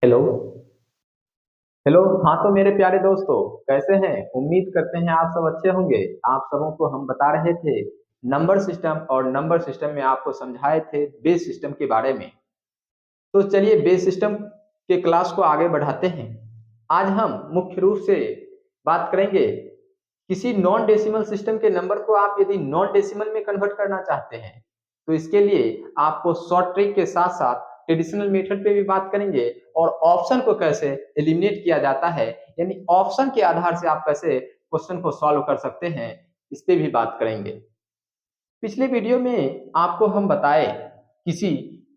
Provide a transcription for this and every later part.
Hello. Hello. हाँ तो मेरे प्यारे दोस्तों, कैसे हैं? उम्मीद करते हैं आप सब अच्छे होंगे। आप सबों को हम बता रहे थे नंबर सिस्टम, और नंबर सिस्टम में आपको समझाए थे बेस सिस्टम के बारे में। तो चलिए बेस सिस्टम के क्लास को आगे बढ़ाते हैं। आज हम मुख्य रूप से बात करेंगे किसी नॉन डेसिमल सिस्टम के नंबर को आप यदि नॉन डेसिमल में कन्वर्ट करना चाहते हैं तो इसके लिए आपको शॉर्ट ट्रिक के साथ साथ ट्रेडिशनल मेथड पे भी बात करेंगे, और ऑप्शन को कैसे एलिमिनेट किया जाता है, यानी ऑप्शन के आधार से आप कैसे क्वेश्चन को सॉल्व कर सकते हैं, इस पे भी बात करेंगे। पिछले वीडियो में आपको हम बताए किसी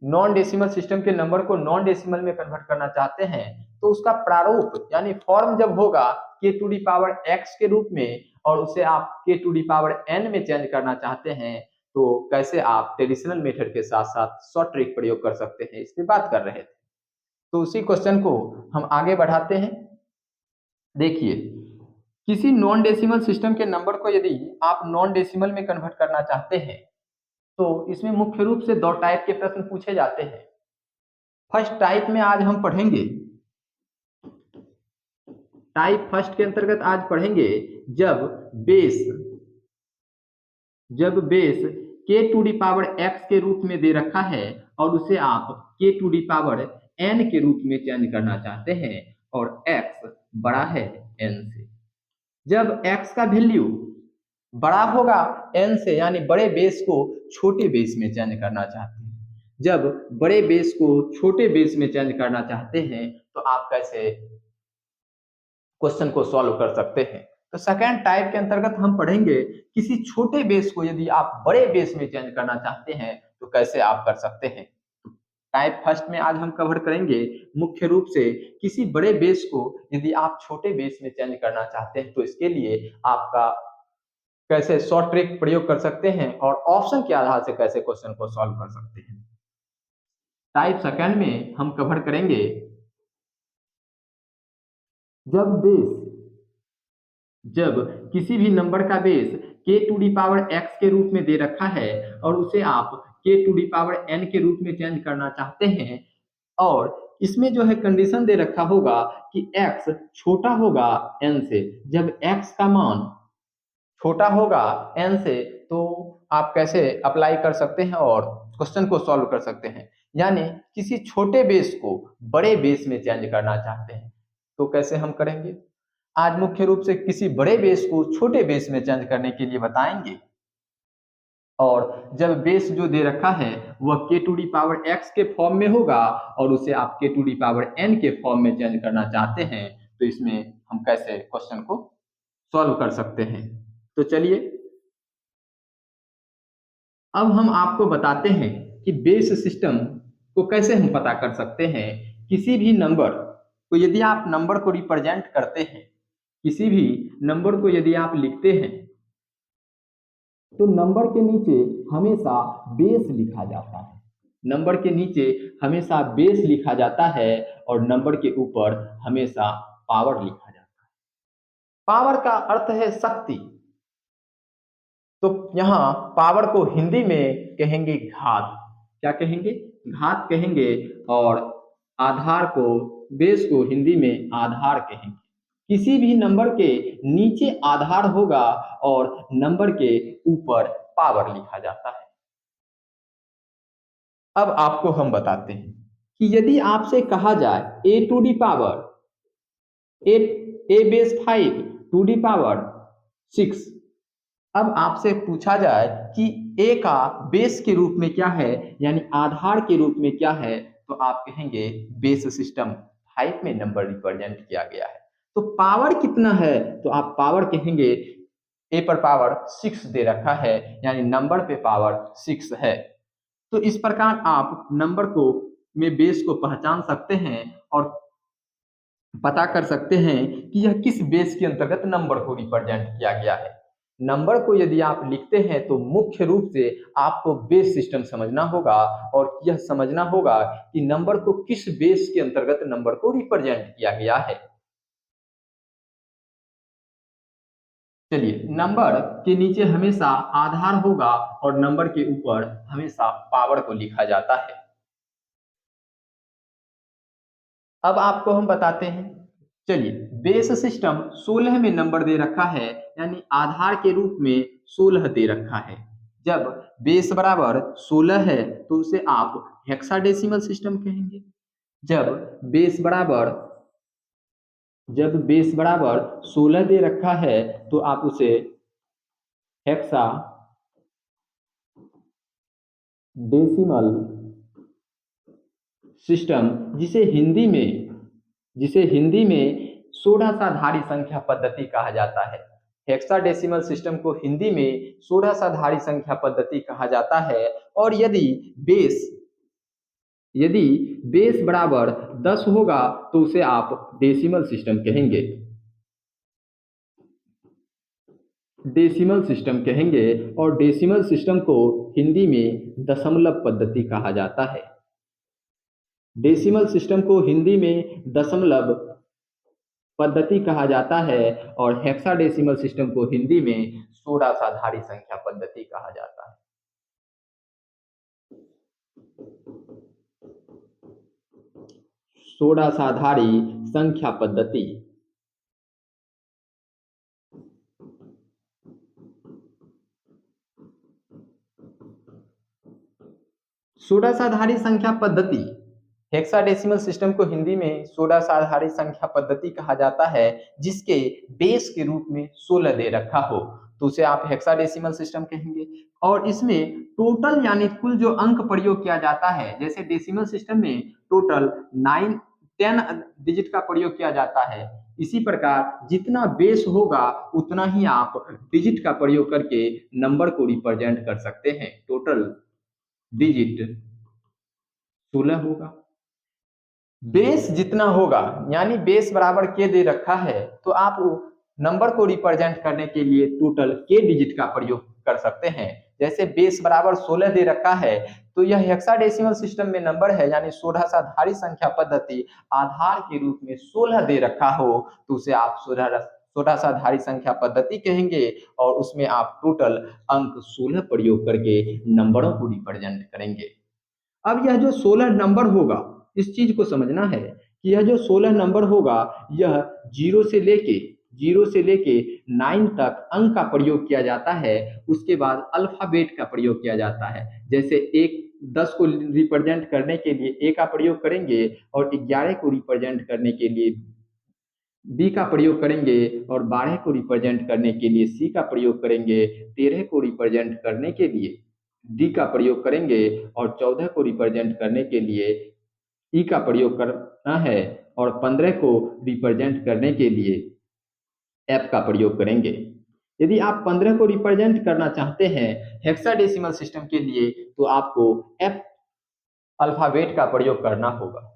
नॉन डेसिमल सिस्टम के नंबर को नॉन डेसिमल में कन्वर्ट करना चाहते हैं तो उसका प्रारूप यानी फॉर्म जब होगा के टू डी पावर एक्स के रूप में, और उसे आप के टू डी पावर एन में चेंज करना चाहते हैं तो कैसे आप ट्रेडिशनल मेथड के साथ साथ शॉर्ट ट्रिक प्रयोग कर सकते हैं, इस पे बात कर रहे थे। तो उसी क्वेश्चन को हम आगे बढ़ाते हैं। देखिए, किसी नॉन डेसिमल सिस्टम के नंबर को यदि आप नॉन डेसिमल में कन्वर्ट करना चाहते हैं तो इसमें मुख्य रूप से दो टाइप के प्रश्न पूछे जाते हैं। फर्स्ट टाइप में आज हम पढ़ेंगे, टाइप फर्स्ट के अंतर्गत आज पढ़ेंगे जब बेस जब बेस के टू डी पावर एक्स के रूप में दे रखा है और उसे आप के टू डी पावर एन के रूप में चेंज करना चाहते हैं और एक्स बड़ा है एन से। जब एक्स का वैल्यू बड़ा होगा एन से, यानी बड़े बेस को छोटे बेस में चेंज करना चाहते हैं। जब बड़े बेस को छोटे बेस में चेंज करना चाहते हैं तो आप कैसे क्वेश्चन को सॉल्व कर सकते हैं। तो सेकेंड टाइप के अंतर्गत हम पढ़ेंगे किसी छोटे बेस को यदि आप बड़े बेस में चेंज करना चाहते हैं तो कैसे आप कर सकते हैं। टाइप फर्स्ट में आज हम कवर करेंगे मुख्य रूप से किसी बड़े बेस को यदि आप छोटे बेस में चेंज करना चाहते हैं तो इसके लिए आपका कैसे शॉर्ट ट्रिक प्रयोग कर सकते हैं और ऑप्शन के आधार से कैसे क्वेश्चन को सॉल्व कर सकते हैं। टाइप सेकंड में हम कवर करेंगे जब बेस जब किसी भी नंबर का बेस के टू डी पावर एक्स के रूप में दे रखा है और उसे आप के टू डी पावर एन के रूप में चेंज करना चाहते हैं, और इसमें जो है कंडीशन दे रखा होगा कि x छोटा होगा n से। जब x का मान छोटा होगा n से तो आप कैसे अप्लाई कर सकते हैं और क्वेश्चन को सॉल्व कर सकते हैं। यानी किसी छोटे बेस को बड़े बेस में चेंज करना चाहते हैं तो कैसे हम करेंगे। आज मुख्य रूप से किसी बड़े बेस को छोटे बेस में चेंज करने के लिए बताएंगे, और जब बेस जो दे रखा है वह के टू डी पावर एक्स के फॉर्म में होगा और उसे आप के टू डी पावर एन के फॉर्म में चेंज करना चाहते हैं तो इसमें हम कैसे क्वेश्चन को सॉल्व कर सकते हैं। तो चलिए अब हम आपको बताते हैं कि बेस सिस्टम को कैसे हम पता कर सकते हैं। किसी भी नंबर को यदि आप नंबर को रिप्रेजेंट करते हैं, किसी भी नंबर को यदि आप लिखते हैं तो नंबर के नीचे हमेशा बेस लिखा जाता है। नंबर के नीचे हमेशा बेस लिखा जाता है और नंबर के ऊपर हमेशा पावर लिखा जाता है। पावर का अर्थ है शक्ति। तो यहाँ पावर को हिंदी में कहेंगे घात। क्या कहेंगे? घात कहेंगे। और आधार को, बेस को हिंदी में आधार कहेंगे। किसी भी नंबर के नीचे आधार होगा और नंबर के ऊपर पावर लिखा जाता है। अब आपको हम बताते हैं कि यदि आपसे कहा जाए A to the power A A base 5 to the power 6, अब आपसे पूछा जाए कि ए का बेस के रूप में क्या है, यानी आधार के रूप में क्या है, तो आप कहेंगे बेस सिस्टम 5 में नंबर रिप्रेजेंट किया गया है। तो पावर कितना है, तो आप पावर कहेंगे ए पर पावर 6 दे रखा है, यानी नंबर पे पावर 6 है। तो इस प्रकार आप नंबर को में बेस को पहचान सकते हैं और पता कर सकते हैं कि यह किस बेस के अंतर्गत नंबर को रिप्रेजेंट किया गया है। नंबर को यदि आप लिखते हैं तो मुख्य रूप से आपको बेस सिस्टम समझना होगा, और यह समझना होगा कि नंबर को किस बेस के अंतर्गत नंबर को रिप्रेजेंट किया गया है। चलिए, नंबर के नीचे हमेशा आधार होगा और नंबर के ऊपर हमेशा पावर को लिखा जाता है। अब आपको हम बताते हैं। चलिए, बेस सिस्टम 16 में नंबर दे रखा है, यानी आधार के रूप में 16 दे रखा है। जब बेस बराबर 16 है तो उसे आप हेक्साडेसिमल सिस्टम कहेंगे। जब बेस बराबर जब बेस बराबर 16 दे रखा है तो आप उसे हेक्सा डेसिमल सिस्टम, जिसे हिंदी में षोडशाधारी संख्या पद्धति कहा जाता है। हेक्साडेसिमल सिस्टम को हिंदी में षोडशाधारी संख्या पद्धति कहा जाता है। और बेस यदि बेस बराबर 10 होगा तो उसे आप डेसिमल सिस्टम कहेंगे। डेसिमल सिस्टम कहेंगे और डेसिमल सिस्टम को हिंदी में दशमलव पद्धति कहा जाता है। डेसिमल सिस्टम को हिंदी में दशमलव पद्धति कहा जाता है और हेक्साडेसिमल सिस्टम को हिंदी में षोडशाधारी संख्या पद्धति कहा जाता है। षोडशाधारी संख्या पद्धति। षोडशाधारी संख्या पद्धति, हेक्साडेसिमल सिस्टम को हिंदी में षोडशाधारी संख्या पद्धति कहा जाता है, जिसके बेस के रूप में 16 दे रखा हो तो उसे आप हेक्साडेसिमल सिस्टम कहेंगे। और इसमें टोटल यानी कुल जो अंक प्रयोग किया जाता है, जैसे डेसिमल सिस्टम में टोटल 10 डिजिट का प्रयोग किया जाता है, इसी प्रकार जितना बेस होगा उतना ही आप डिजिट का प्रयोग करके नंबर को रिप्रेजेंट कर सकते हैं। टोटल डिजिट 16 होगा। बेस जितना होगा, यानी बेस बराबर के दे रखा है तो आप नंबर को रिप्रेजेंट करने के लिए टोटल के डिजिट का प्रयोग कर सकते हैं। जैसे बेस बराबर 16 दे रखा है तो यह हेक्साडेसिमल सिस्टम में नंबर है, यानी षोडशाधारी संख्या पद्धति आधार के रूप में 16 दे रखा हो तो उसे आप षोडशाधारी संख्या पद्धति कहेंगे और उसमें आप टोटल अंक 16 प्रयोग करके नंबरों को रिप्रेजेंट करेंगे। अब यह जो 16 नंबर होगा, इस चीज को समझना है कि यह जो 16 नंबर होगा यह जीरो से लेके 9 तक अंक का प्रयोग किया जाता है। उसके बाद अल्फाबेट का प्रयोग किया जाता है। जैसे एक 10 को रिप्रेजेंट करने के लिए ए का प्रयोग करेंगे और 11 को रिप्रेजेंट करने के लिए बी का प्रयोग करेंगे और 12 को रिप्रेजेंट करने के लिए सी का प्रयोग करेंगे, 13 को रिप्रेजेंट करने के लिए डी का प्रयोग करेंगे और 14 को रिप्रेजेंट करने के लिए ई का प्रयोग करना है और 15 को रिप्रेजेंट करने के लिए एफ का प्रयोग करेंगे। यदि आप 15 को रिप्रेजेंट करना चाहते हैं हेक्साडेसिमल सिस्टम के लिए तो आपको एफ अल्फाबेट का प्रयोग करना होगा।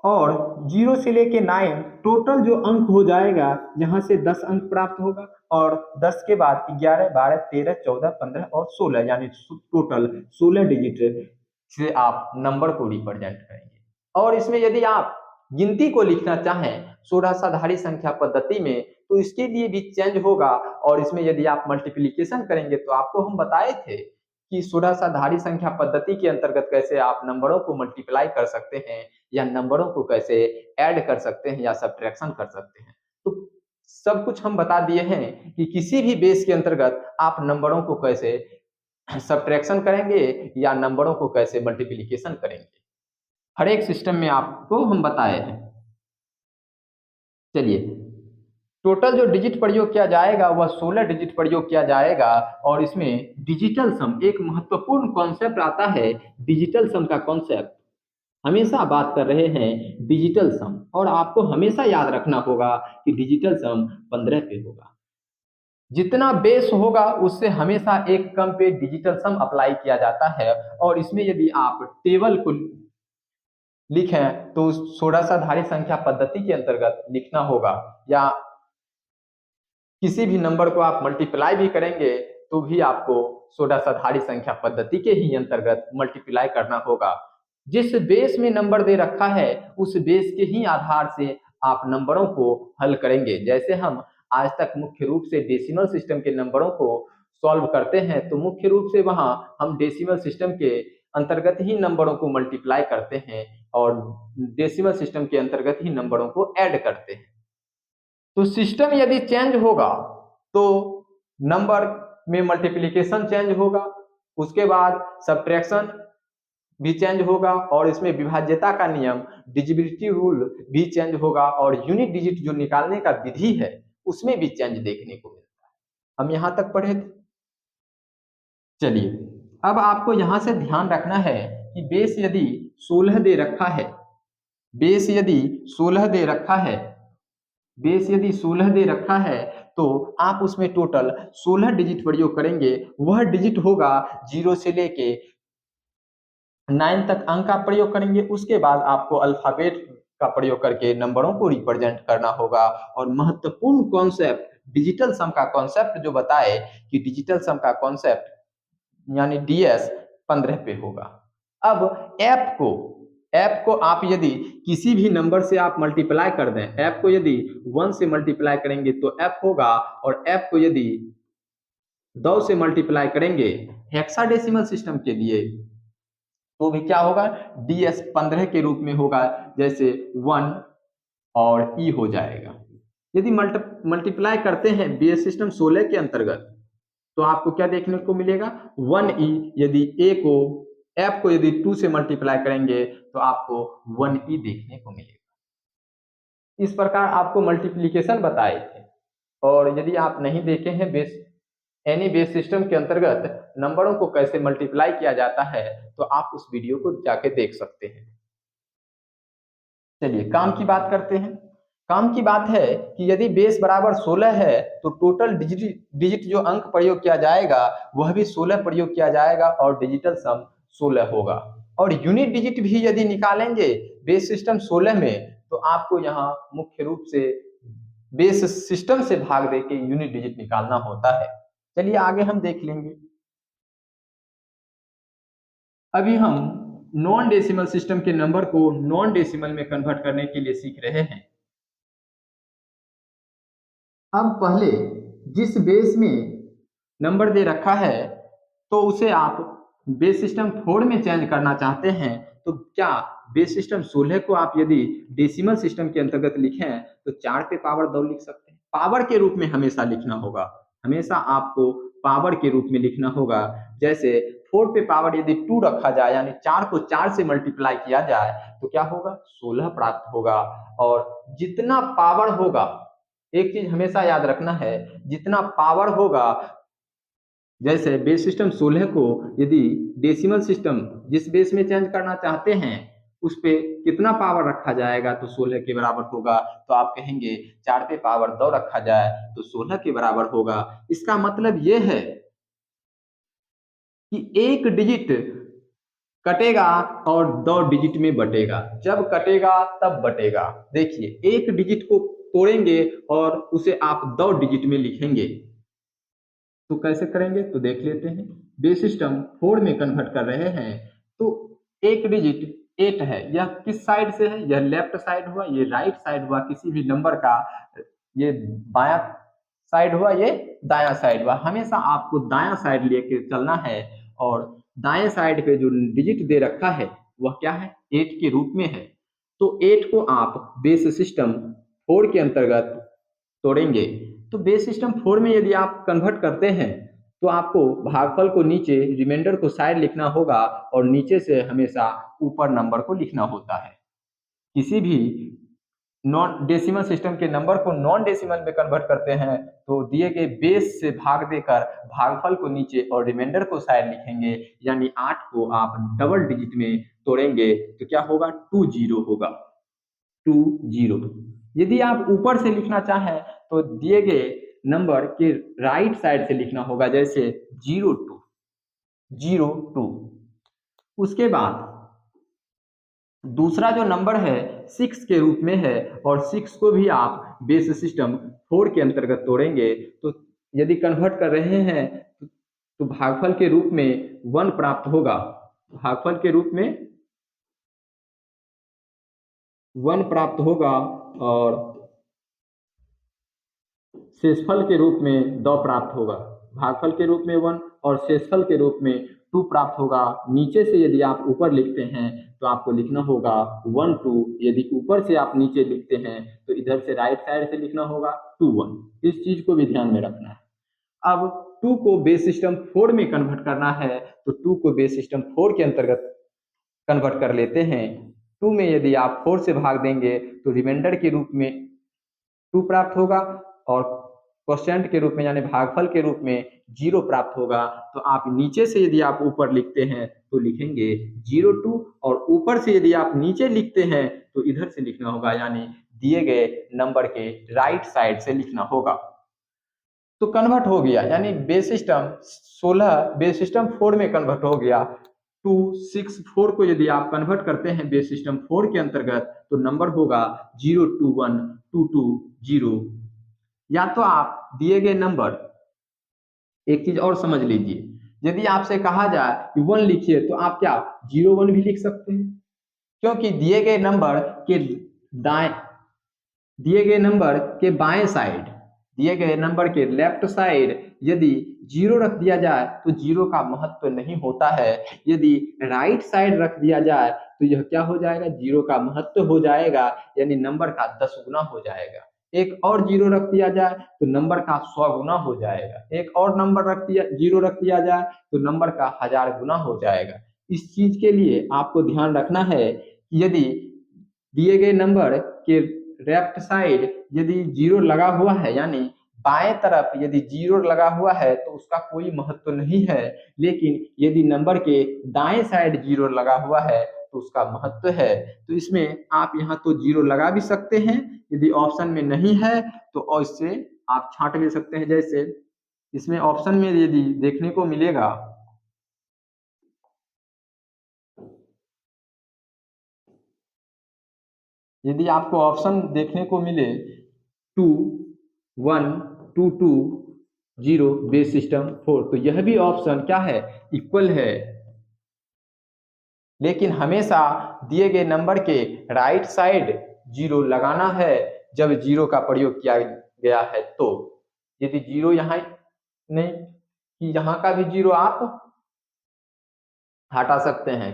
और 0 से लेके 9 टोटल जो अंक हो जाएगा, यहाँ से 10 अंक प्राप्त होगा और 10 के बाद 11, 12, 13, 14, 15 और 16, यानी टोटल 16 डिजिट से आप नंबर को रिप्रेजेंट करेंगे। और इसमें यदि आप गिनती को लिखना चाहें षोडशाधारी संख्या पद्धति में तो इसके लिए भी चेंज होगा। और इसमें यदि आप मल्टीप्लिकेशन करेंगे तो आपको हम बताए थे कि षोडशाधारी संख्या पद्धति के अंतर्गत कैसे आप नंबरों को मल्टीप्लाई कर सकते हैं या नंबरों को कैसे ऐड कर सकते हैं या सब्ट्रैक्शन कर सकते हैं। तो सब कुछ हम बता दिए हैं कि किसी भी बेस के अंतर्गत आप नंबरों को कैसे सब्ट्रैक्शन करेंगे या नंबरों को कैसे मल्टीप्लिकेशन करेंगे, हर एक सिस्टम में आपको हम बताए हैं। चलिए, टोटल जो डिजिट प्रयोग किया जाएगा वह 16 डिजिट प्रयोग किया जाएगा और इसमें डिजिटल सम एक महत्वपूर्ण कॉन्सेप्ट आता है। डिजिटल सम का कॉन्सेप्ट हमेशा बात कर रहे हैं डिजिटल सम, और आपको हमेशा याद रखना होगा कि डिजिटल सम 15 पे होगा। जितना बेस होगा उससे हमेशा एक कम पे डिजिटल सम अप्लाई किया जाता है। और इसमें यदि आप टेबल को लिखें तो षोडशाधारी संख्या पद्धति के अंतर्गत लिखना होगा, या किसी भी नंबर को आप मल्टीप्लाई भी करेंगे तो भी आपको षोडशाधारी संख्या पद्धति के ही अंतर्गत मल्टीप्लाई करना होगा। जिस बेस में नंबर दे रखा है उस बेस के ही आधार से आप नंबरों को हल करेंगे। जैसे हम आज तक मुख्य रूप से डेसिमल सिस्टम के नंबरों को सॉल्व करते हैं तो मुख्य रूप से वहां हम डेसिमल सिस्टम के अंतर्गत ही नंबरों को मल्टीप्लाई करते हैं। और डेसिमल सिस्टम के अंतर्गत ही नंबरों को ऐड करते हैं। तो सिस्टम यदि चेंज होगा तो नंबर में मल्टीप्लिकेशन चेंज होगा, उसके बाद सब्ट्रैक्शन भी चेंज होगा और इसमें विभाज्यता का नियम डिविजिबिलिटी रूल भी चेंज होगा और यूनिट डिजिट जो निकालने का विधि है उसमें भी चेंज देखने को मिलता है। हम यहां तक पढ़े थे। चलिए अब आपको यहां से ध्यान रखना है कि बेस यदि 16 दे रखा है, बेस यदि 16 दे रखा है, बेस यदि 16 दे रखा है तो आप उसमें टोटल 16 डिजिट प्रयोग करेंगे। वह डिजिट होगा 0 से लेके 9 तक अंक का प्रयोग करेंगे। उसके बाद आपको अल्फाबेट का प्रयोग करके नंबरों को रिप्रेजेंट करना होगा। और महत्वपूर्ण कॉन्सेप्ट डिजिटल सम का कॉन्सेप्ट जो बताए कि डिजिटल सम का कॉन्सेप्ट यानी डीएस 15 पे होगा। अब ऐप को आप यदि किसी भी नंबर से आप मल्टीप्लाई कर दें, ऐप को यदि 1 से मल्टीप्लाई करेंगे तो ऐप होगा, और ऐप को यदि 2 से मल्टीप्लाई करेंगे हेक्साडेसिमल सिस्टम के लिए तो भी क्या होगा, डीएस 15 के रूप में होगा, जैसे 1 और ई हो जाएगा। यदि मल्टीप्लाई करते हैं बीएस सिस्टम 16 के अंतर्गत तो आपको क्या देखने को मिलेगा, 1e। यदि ए को एफ को यदि 2 से मल्टीप्लाई करेंगे तो आपको 1e देखने को मिलेगा। इस प्रकार आपको मल्टीप्लिकेशन बताए थे। और यदि आप नहीं देखे हैं एनी बेस सिस्टम के अंतर्गत नंबरों को कैसे मल्टीप्लाई किया जाता है तो आप उस वीडियो को जाके देख सकते हैं। चलिए काम की बात करते हैं। काम की बात है कि यदि बेस बराबर 16 है तो टोटल डिजिट जो अंक प्रयोग किया जाएगा वह भी 16 प्रयोग किया जाएगा और डिजिटल सम 16 होगा। और यूनिट डिजिट भी यदि निकालेंगे बेस सिस्टम 16 में तो आपको यहाँ मुख्य रूप से बेस सिस्टम से भाग दे के यूनिट डिजिट निकालना होता है। चलिए आगे हम देख लेंगे। अभी हम नॉन डेसिमल सिस्टम के नंबर को नॉन डेसिमल में कन्वर्ट करने के लिए सीख रहे हैं। अब पहले जिस बेस में नंबर दे रखा है तो उसे आप बेस सिस्टम 4 में चेंज करना चाहते हैं तो क्या बेस सिस्टम 16 को आप यदि डेसिमल सिस्टम के अंतर्गत लिखें तो 4 पे पावर 2 लिख सकते हैं। पावर के रूप में हमेशा लिखना होगा, हमेशा आपको पावर के रूप में लिखना होगा। जैसे 4 पे पावर यदि 2 रखा जाए यानी 4 को 4 से मल्टीप्लाई किया जाए तो क्या होगा, 16 प्राप्त होगा। और जितना पावर होगा, एक चीज हमेशा याद रखना है, जितना पावर होगा, जैसे बेस सिस्टम 16 को यदि डेसिमल सिस्टम जिस बेस में चेंज करना चाहते हैं उस पे कितना पावर रखा जाएगा तो 16 के बराबर होगा। तो आप कहेंगे 4 पे पावर 2 रखा जाए तो 16 के बराबर होगा। इसका मतलब ये है कि एक डिजिट कटेगा और 2 डिजिट में बटेगा, जब कटेगा तब बटेगा। देखिए एक डिजिट को तोड़ेंगे और उसे आप 2 डिजिट में लिखेंगे तो कैसे करेंगे तो देख लेते हैं। बेस सिस्टम 4 में कन्वर्ट कर रहे हैं तो एक डिजिट 8 है, यह किस साइड से है, यह लेफ्ट साइड हुआ, ये राइट साइड हुआ, किसी भी नंबर का ये बायां साइड हुआ, ये दायां साइड हुआ। हमेशा आपको दायां साइड लेके चलना है और दाएं साइड पे जो डिजिट दे रखा है वह क्या है, 8 के रूप में है। तो 8 को आप बेस सिस्टम 4 के अंतर्गत तोड़ेंगे तो बेस सिस्टम 4 में यदि आप कन्वर्ट करते हैं तो आपको भागफल को नीचे, रिमाइंडर को साइड लिखना होगा और नीचे से हमेशा ऊपर नंबर को लिखना होता है। किसी भी नॉन डेसिमल सिस्टम के नंबर को नॉन डेसिमल में कन्वर्ट करते हैं तो दिए गए बेस से भाग देकर भागफल को नीचे और रिमाइंडर को साइड लिखेंगे, यानी 8 को आप डबल डिजिट में तोड़ेंगे तो क्या होगा, 20 होगा, 20। यदि आप ऊपर से लिखना चाहें तो दिए गए नंबर के राइट साइड से लिखना होगा, जैसे 02। उसके बाद दूसरा जो नंबर है 6 के रूप में है और 6 को भी आप बेस सिस्टम 4 के अंतर्गत तोड़ेंगे तो यदि कन्वर्ट कर रहे हैं तो भागफल के रूप में 1 प्राप्त होगा, भागफल के रूप में 1 प्राप्त होगा और शेषफल के रूप में 2 प्राप्त होगा। भागफल के रूप में 1 और शेषफल के रूप में 2 प्राप्त होगा। नीचे से यदि आप ऊपर लिखते हैं तो आपको लिखना होगा 1 2। यदि ऊपर से आप नीचे लिखते हैं तो इधर से राइट साइड से लिखना होगा 2 1। इस चीज को भी ध्यान में रखना है। अब 2 को बेस सिस्टम 4 में कन्वर्ट करना है, तो 2 को बेस सिस्टम 4 के अंतर्गत कन्वर्ट कर लेते हैं। 2 में यदि आप 4 से भाग देंगे तो रिमाइंडर के रूप में 2 प्राप्त होगा और क्वोशिएंट के रूप में यानी भागफल के रूप में 0 प्राप्त होगा। तो आप नीचे से यदि आप ऊपर लिखते हैं तो लिखेंगे 02 और ऊपर से यदि आप नीचे लिखते हैं तो इधर से लिखना होगा, यानी दिए गए नंबर के राइट साइड से लिखना होगा। तो कन्वर्ट हो गया, यानी बेस सिस्टम 16 बेस सिस्टम 4 में कन्वर्ट हो गया। 264 को यदि आप कन्वर्ट करते हैं बेस सिस्टम 4 के अंतर्गत तो नंबर होगा 021220। या तो आप दिए गए नंबर, एक चीज और समझ लीजिए, यदि आपसे कहा जाए कि 1 लिखिए तो आप क्या 01 भी लिख सकते हैं, क्योंकि दाएं दिए गए नंबर के बाएं साइड, दिए गए नंबर के लेफ्ट साइड यदि 0 रख दिया जाए तो 0 का महत्व नहीं होता है। यदि राइट साइड रख दिया जाए तो यह क्या हो जाएगा, 0 का महत्व हो जाएगा, यानी नंबर का 10 गुना हो जाएगा। एक और 0 रख दिया जाए तो नंबर का 100 गुना हो जाएगा। एक और नंबर रख दिया 0 रख दिया जाए तो नंबर का 1000 गुना हो जाएगा। इस चीज के लिए आपको ध्यान रखना है कि यदि दिए गए नंबर के लेफ्ट साइड यदि 0 लगा हुआ है, यानी बाएं तरफ यदि 0 लगा हुआ है तो उसका कोई महत्व नहीं है, लेकिन यदि नंबर के दाएं साइड 0 लगा हुआ है तो उसका महत्व है। तो इसमें आप यहाँ तो 0 लगा भी सकते हैं, यदि ऑप्शन में नहीं है तो और इससे आप छांट भी सकते हैं। जैसे इसमें ऑप्शन में यदि देखने को मिलेगा, यदि आपको ऑप्शन देखने को मिले 2 1 2 2 0 बेस सिस्टम 4, तो यह भी ऑप्शन क्या है, इक्वल है। लेकिन हमेशा दिए गए नंबर के राइट साइड 0 लगाना है जब 0 का प्रयोग किया गया है। तो यदि 0 यहाँ नहीं कि यहाँ का भी 0 आप हटा सकते हैं,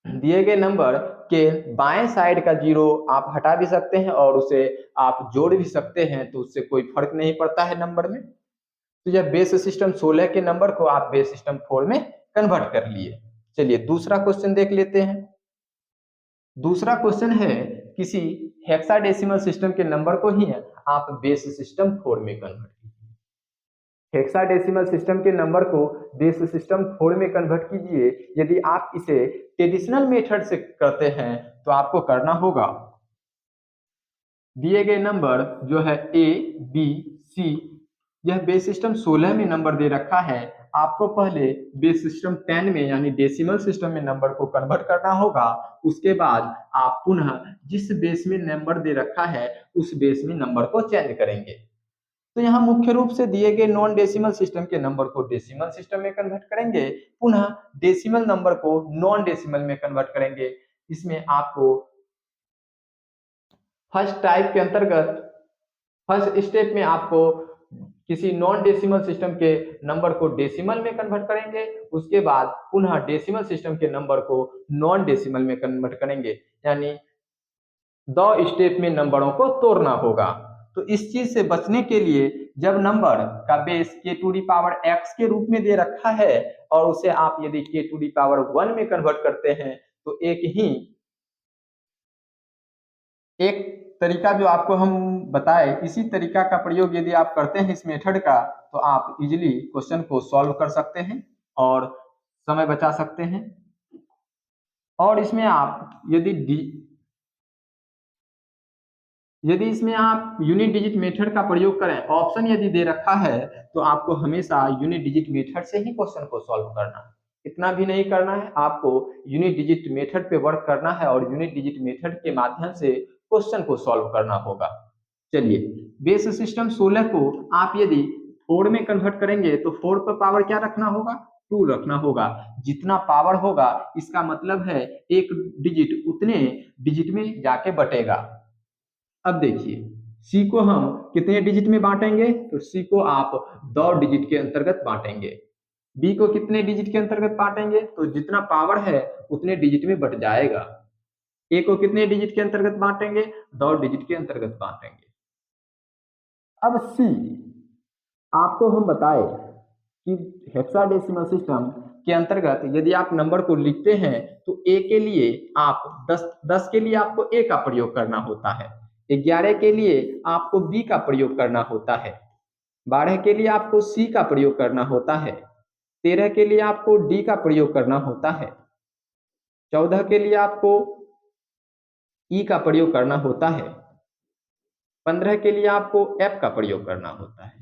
दिए गए नंबर के बाएं साइड का 0 आप हटा भी सकते हैं और उसे आप जोड़ भी सकते हैं, तो उससे कोई फर्क नहीं पड़ता है नंबर में। तो यह बेस सिस्टम 16 के नंबर को आप बेस सिस्टम 4 में कन्वर्ट कर लिए। चलिए दूसरा क्वेश्चन देख लेते हैं। दूसरा क्वेश्चन है किसी हेक्साडेसिमल सिस्टम के नंबर को ही आप बेस सिस्टम 4 में कन्वर्ट कीजिए। हेक्साडेसिमल सिस्टम के नंबर को बेस सिस्टम 4 में कन्वर्ट कीजिए। यदि आप इसे ट्रेडिशनल मेथड से करते हैं तो आपको करना होगा, दिए गए नंबर जो है ए बी सी, यह बेस सिस्टम 16 में नंबर दे रखा है। आपको पहले बेस सिस्टम 10 में यानी डेसिमल सिस्टम में नंबर को कन्वर्ट करना होगा। उसके बाद आप पुनः जिस बेस में नंबर दे रखा है उस बेस में नंबर को चेंज करेंगे। तो यहाँ मुख्य रूप से दिए गए नॉन डेसिमल सिस्टम के नंबर को डेसिमल सिस्टम में कन्वर्ट करेंगे, पुनः डेसिमल नंबर को नॉन डेसिमल में कन्वर्ट करेंगे। इसमें आपको फर्स्ट टाइप के अंतर्गत फर्स्ट स्टेप में आपको किसी नॉन डेसिमल सिस्टम के नंबर को डेसिमल में कन्वर्ट करेंगे, उसके बाद पुनः डेसिमल सिस्टम के नंबर को नॉन डेसिमल में कन्वर्ट करेंगे, यानी 2 स्टेप में नंबरों को तोड़ना होगा। तो इस चीज से बचने के लिए जब नंबर का base k to the power x के रूप में दे रखा है और उसे आप यदि k टू दी पावर 1 में कन्वर्ट करते हैं तो एक तरीका जो आपको हम बताए, इसी तरीका का प्रयोग यदि आप करते हैं इस मेथड का, तो आप इजीली क्वेश्चन को सॉल्व कर सकते हैं और समय बचा सकते हैं। और इसमें आप यदि इसमें आप यूनिट डिजिट मेथड का प्रयोग करें, ऑप्शन यदि दे रखा है तो आपको हमेशा यूनिट डिजिट मेथड से ही क्वेश्चन को सॉल्व करना है। इतना भी नहीं करना है, आपको यूनिट डिजिट मेथड पे वर्क करना है और यूनिट डिजिट मेथड के माध्यम से क्वेश्चन को सॉल्व करना होगा। चलिए बेस सिस्टम 16 को आप यदि 4 में कन्वर्ट करेंगे तो 4 पर पावर क्या रखना होगा, 2 रखना होगा। जितना पावर होगा इसका मतलब है एक डिजिट उतने डिजिट में जाके बटेगा। अब देखिए सी को हम कितने डिजिट में बांटेंगे, तो सी को आप 2 डिजिट के अंतर्गत बांटेंगे। बी को कितने डिजिट के अंतर्गत बांटेंगे, तो जितना पावर है उतने डिजिट में बट जाएगा। ए को कितने डिजिट के अंतर्गत बांटेंगे, 2 डिजिट के अंतर्गत बांटेंगे। अब सी, आपको हम बताए कि हेक्साडेसिमल सिस्टम के अंतर्गत यदि आप नंबर को लिखते हैं तो ए के लिए आप 10 के लिए आपको ए का प्रयोग करना होता है, 11 के लिए आपको बी का प्रयोग करना होता है, 12 के लिए आपको सी का प्रयोग करना होता है, 13 के लिए आपको डी का प्रयोग करना होता है, 14 के लिए आपको ई का प्रयोग करना होता है, 15 के लिए आपको एफ का प्रयोग करना होता है।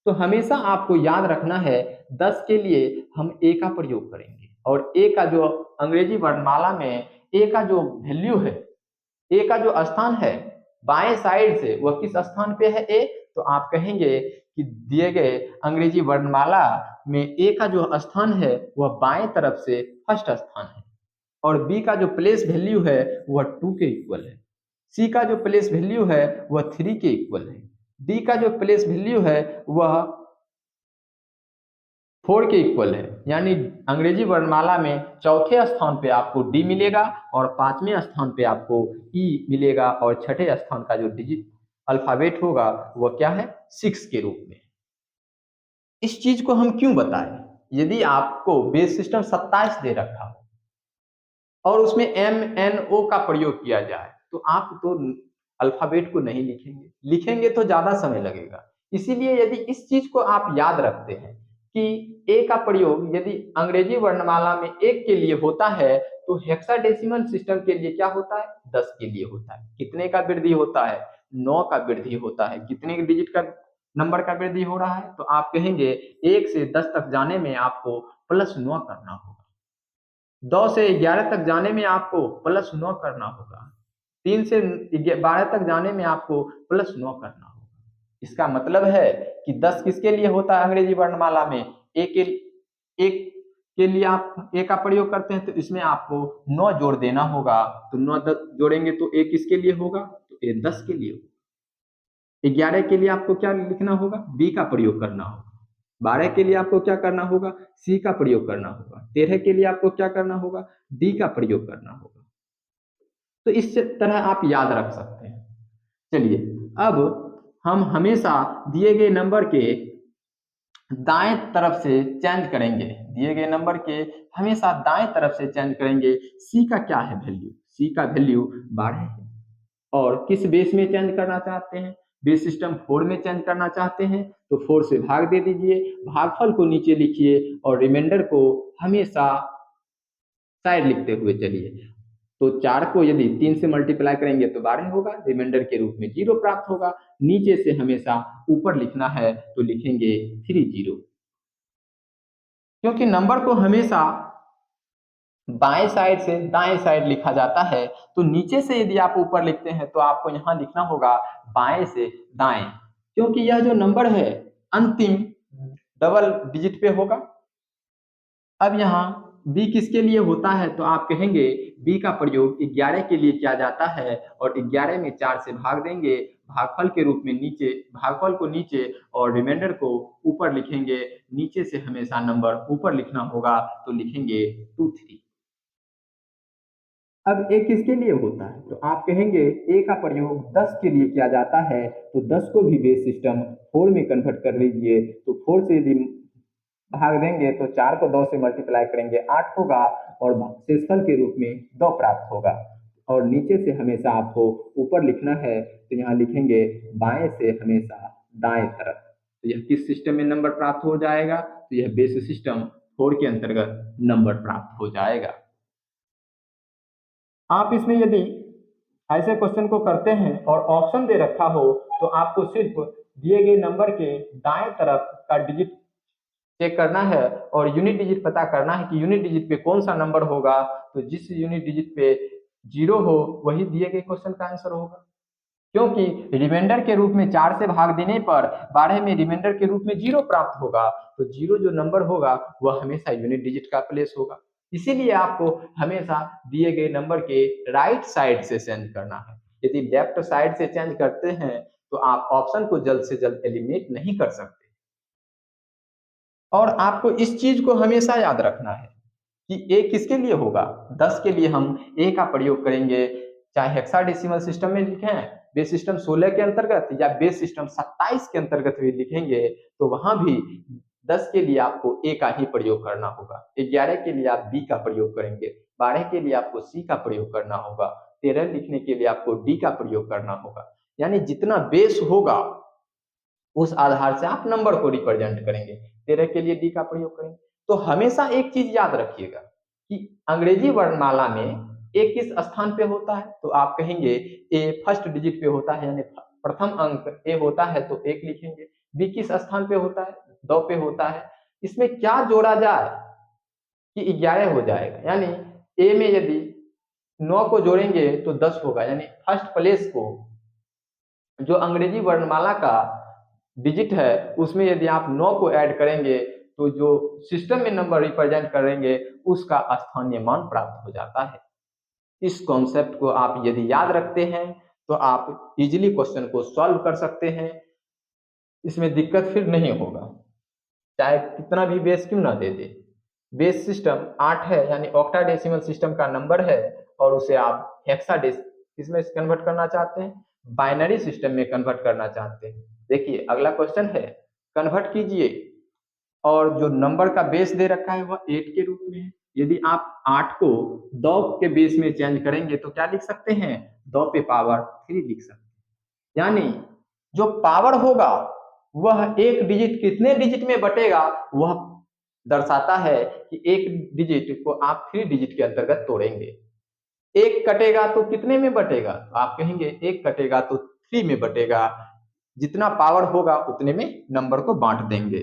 तो हमेशा आपको याद रखना है 10 के लिए हम ए का प्रयोग करेंगे और ए का जो अंग्रेजी वर्णमाला में ए का जो वैल्यू है, ए का जो स्थान है बाएं साइड से वह किस स्थान पे है ए, तो आप कहेंगे कि दिए गए अंग्रेजी वर्णमाला में ए का जो स्थान है वह बाएं तरफ से फर्स्ट स्थान है और बी का जो प्लेस वैल्यू है वह 2 के इक्वल है, सी का जो प्लेस वैल्यू है वह 3 के इक्वल है, डी का जो प्लेस वैल्यू है वह 4 के इक्वल है। यानी अंग्रेजी वर्णमाला में चौथे स्थान पे आपको डी मिलेगा और 5वें स्थान पे आपको ई मिलेगा और छठे स्थान का जो डिजिट अल्फाबेट होगा वह क्या है, 6 के रूप में। इस चीज को हम क्यों बताएं, यदि आपको बेस सिस्टम 27 दे रखा हो और उसमें एम एन ओ का प्रयोग किया जाए तो आप तो अल्फाबेट को नहीं लिखेंगे, लिखेंगे तो ज्यादा समय लगेगा। इसीलिए यदि इस चीज को आप याद रखते हैं कि ए का प्रयोग यदि अंग्रेजी वर्णमाला में 1 के लिए होता है तो हेक्साडेसिमल सिस्टम के लिए क्या होता है, 10 के लिए होता है। कितने का वृद्धि होता है, 9 का वृद्धि होता है। कितने डिजिट का नंबर का वृद्धि हो रहा है, तो आप कहेंगे 1 से 10 तक जाने में आपको +9 करना होगा, 2 से 11 तक जाने में आपको +9 करना होगा, 3 से 12 तक जाने में आपको +9 करना होगा। इसका मतलब है कि 10 किसके लिए होता है अंग्रेजी वर्णमाला में, एक के लिए आप ए का प्रयोग करते हैं तो इसमें आपको 9 जोड़ देना होगा। तो 9 10 जोड़ेंगे तो ए किसके लिए होगा, तो ए 10 के लिए होगा। 11 के लिए आपको क्या लिखना होगा, बी का प्रयोग करना होगा। 12 के लिए आपको क्या करना होगा, सी का प्रयोग करना होगा। 13 के लिए आपको क्या करना होगा, डी का प्रयोग करना होगा। तो इस तरह आप याद रख सकते हैं। चलिए अब हम हमेशा दिए गए नंबर के दाएं तरफ से चेंज करेंगे, दिए गए नंबर के हमेशा दाएं तरफ से चेंज करेंगे। सी का क्या है वैल्यू, सी का वैल्यू 12 है और किस बेस में चेंज करना चाहते हैं, बेस सिस्टम 4 में चेंज करना चाहते हैं तो 4 से भाग दे दीजिए, भागफल को नीचे लिखिए और रिमाइंडर को हमेशा साइड लिखते हुए चलिए। तो 4 को यदि 3 से मल्टीप्लाई करेंगे तो 12 होगा, रिमाइंडर के रूप में 0 प्राप्त होगा। नीचे से हमेशा ऊपर लिखना है तो लिखेंगे 30, क्योंकि नंबर को हमेशा बाएं साइड से दाएं साइड लिखा जाता है। तो नीचे से यदि आप ऊपर लिखते हैं तो आपको यहाँ लिखना होगा बाएं से दाएं, क्योंकि यह जो नंबर है अंतिम डबल डिजिट पे होगा। अब यहाँ बी किसके लिए होता है, तो आप कहेंगे बी का प्रयोग 11 के लिए किया जाता है और 11 में 4 से भाग देंगे, भागफल के रूप में नीचे, भागफल को नीचे और रिमाइंडर को ऊपर लिखेंगे। नीचे से हमेशा नंबर ऊपर लिखना होगा तो लिखेंगे 23। अब ए किसके लिए होता है, तो आप कहेंगे ए का प्रयोग 10 के लिए किया जाता है। तो 10 को भी बेस सिस्टम 4 में कन्वर्ट कर लीजिए। तो 4 से यदि भाग देंगे तो 4 को 2 से मल्टीप्लाई करेंगे 8 होगा और शेषफल के रूप में 2 प्राप्त होगा। और नीचे से हमेशा आपको ऊपर लिखना है तो यहाँ लिखेंगे बाएं से हमेशा दाएं तरफ। तो यह किस सिस्टम में नंबर प्राप्त हो जाएगा, तो यह बेस सिस्टम 4 के अंतर्गत नंबर प्राप्त हो जाएगा। आप इसमें यदि ऐसे क्वेश्चन को करते हैं और ऑप्शन दे रखा हो तो आपको सिर्फ दिए गए नंबर के दाएं तरफ का डिजिट चेक करना है और यूनिट डिजिट पता करना है कि यूनिट डिजिट पे कौन सा नंबर होगा। तो जिस यूनिट डिजिट पे 0 हो वही दिए गए क्वेश्चन का आंसर होगा, क्योंकि रिमाइंडर के रूप में 4 से भाग देने पर 12 में रिमाइंडर के रूप में 0 प्राप्त होगा। तो 0 जो नंबर होगा वह हमेशा यूनिट डिजिट का प्लेस होगा। इसीलिए आपको हमेशा दिए गए नंबर के राइट साइड से चेंज करना है। यदि लेफ्ट साइड से चेंज करते हैं तो आप ऑप्शन को जल्द से जल्द एलिमिनेट नहीं कर सकते। और आपको इस चीज को हमेशा याद रखना है कि ए किसके लिए होगा, 10 के लिए हम ए का प्रयोग करेंगे, चाहे हेक्साडेसिमल सिस्टम में लिखें, बेस सिस्टम 16 के अंतर्गत या बेस सिस्टम 27 के अंतर्गत भी लिखेंगे, तो वहां भी 10 के लिए आपको ए का ही प्रयोग करना होगा, 11 के लिए आप बी का प्रयोग करेंगे, 12 के लिए आपको सी का प्रयोग करना होगा, 13 लिखने के लिए आपको डी का प्रयोग करना होगा। यानी जितना बेस होगा उस आधार से आप नंबर को रिप्रेजेंट करेंगे। 13 के लिए डी का प्रयोग करेंगे। तो हमेशा एक चीज याद रखिएगा कि अंग्रेजी वर्णमाला में ए किस स्थान पे होता है, तो आप कहेंगे ए फर्स्ट डिजिट पे होता है, यानी प्रथम अंक ए होता है तो एक लिखेंगे। बी किस स्थान पे होता है, 2 पे होता है। इसमें क्या जोड़ा जाए कि 11 हो जाएगा, यानी ए में यदि 9 को जोड़ेंगे तो 10 होगा, यानी फर्स्ट प्लेस को जो अंग्रेजी वर्णमाला का डिजिट है उसमें यदि आप 9 को ऐड करेंगे तो जो सिस्टम में नंबर रिप्रेजेंट करेंगे उसका स्थानीय मान प्राप्त हो जाता है। इस कॉन्सेप्ट को आप यदि याद रखते हैं तो आप इजीली क्वेश्चन को सॉल्व कर सकते हैं, इसमें दिक्कत फिर नहीं होगा, चाहे कितना भी बेस क्यों ना दे दे। बेस सिस्टम 8 है, यानी ऑक्टाडेसिमल सिस्टम का नंबर है, और उसे आप हेक्साडेस किसमें कन्वर्ट करना चाहते हैं, बाइनरी सिस्टम में कन्वर्ट करना चाहते हैं। देखिए अगला क्वेश्चन है, कन्वर्ट कीजिए और जो नंबर का बेस दे रखा है वह 8 के रूप में है। यदि आप 8 को 2 के बेस में चेंज करेंगे तो क्या लिख सकते हैं, 2 पे पावर 3 लिख सकते हैं। यानी जो पावर होगा वह एक डिजिट कितने डिजिट में बटेगा वह दर्शाता है कि एक डिजिट को आप 3 डिजिट के अंतर्गत तोड़ेंगे। एक कटेगा तो कितने में बटेगा, तो आप कहेंगे एक कटेगा तो 3 में बटेगा, जितना पावर होगा उतने में नंबर को बांट देंगे।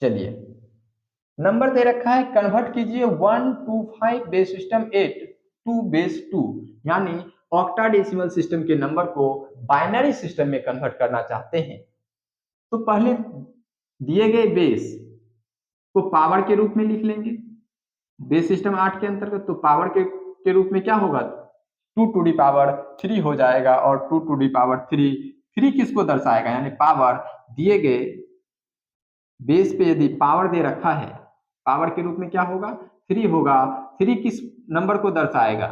चलिए नंबर दे रखा है, कन्वर्ट कीजिए 125 बेस सिस्टम 8 टू बेस 2, यानी ऑक्टाडेसिमल सिस्टम के नंबर को बाइनरी सिस्टम में कन्वर्ट करना चाहते हैं। तो पहले दिए गए बेस को पावर के रूप में लिख लेंगे, बेस सिस्टम 8 के अंतर्गत, तो पावर के रूप में क्या होगा, 2 टू दी पावर 3 हो जाएगा, और 2 टू दी पावर 3 किसको दर्शाएगा, यानी पावर दिए गए बेस पे यदि पावर दे रखा है, पावर के रूप में क्या होगा, 3 होगा। 3 किस नंबर को दर्शाएगा,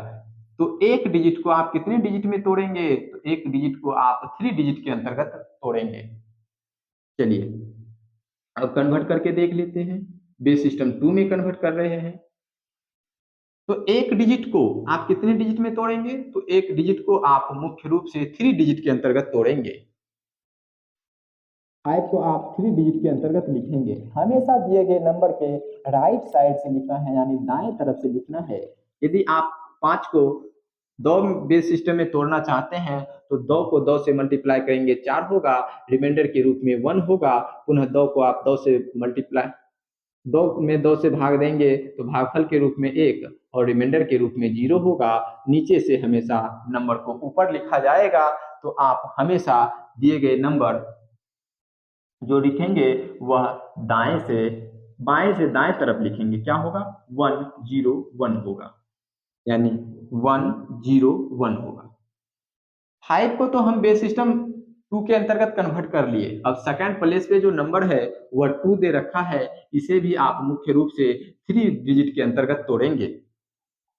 तो एक डिजिट को आप कितने डिजिट में तोड़ेंगे, तो एक डिजिट को आप 3 डिजिट के अंतर्गत तोड़ेंगे। चलिए अब कन्वर्ट करके देख लेते हैं, बेस सिस्टम 2 में कन्वर्ट कर रहे हैं, तो एक डिजिट को आप कितने डिजिट में तोड़ेंगे, तो एक डिजिट को आप मुख्य रूप से 3 डिजिट के अंतर्गत तोड़ेंगे। 5 को आप 3 डिजिट के अंतर्गत लिखेंगे। हमेशा दिए गए नंबर के राइट साइड से लिखना है, यानी दाएं तरफ से लिखना है। यदि आप 5 को 2 बेस सिस्टम में तोड़ना चाहते हैं तो 2 को 2 से मल्टीप्लाई करेंगे 4 होगा, रिमाइंडर के रूप में 1 होगा, पुनः 2 को आप 2 से मल्टीप्लाई 2 में 2 से भाग देंगे तो भागफल के रूप में 1 और रिमाइंडर के रूप में 0 होगा। नीचे से हमेशा नंबर को ऊपर लिखा जाएगा, तो आप हमेशा दिए गए नंबर जो लिखेंगे वह बाएं से दाएं तरफ लिखेंगे, क्या होगा 101 होगा, यानी 101 होगा। 5 को तो हम बेस सिस्टम 2 के अंतर्गत कन्वर्ट कर लिए, अब सेकंड प्लेस पे जो नंबर है वह 2 दे रखा है, इसे भी आप मुख्य रूप से 3 डिजिट के अंतर्गत तोड़ेंगे,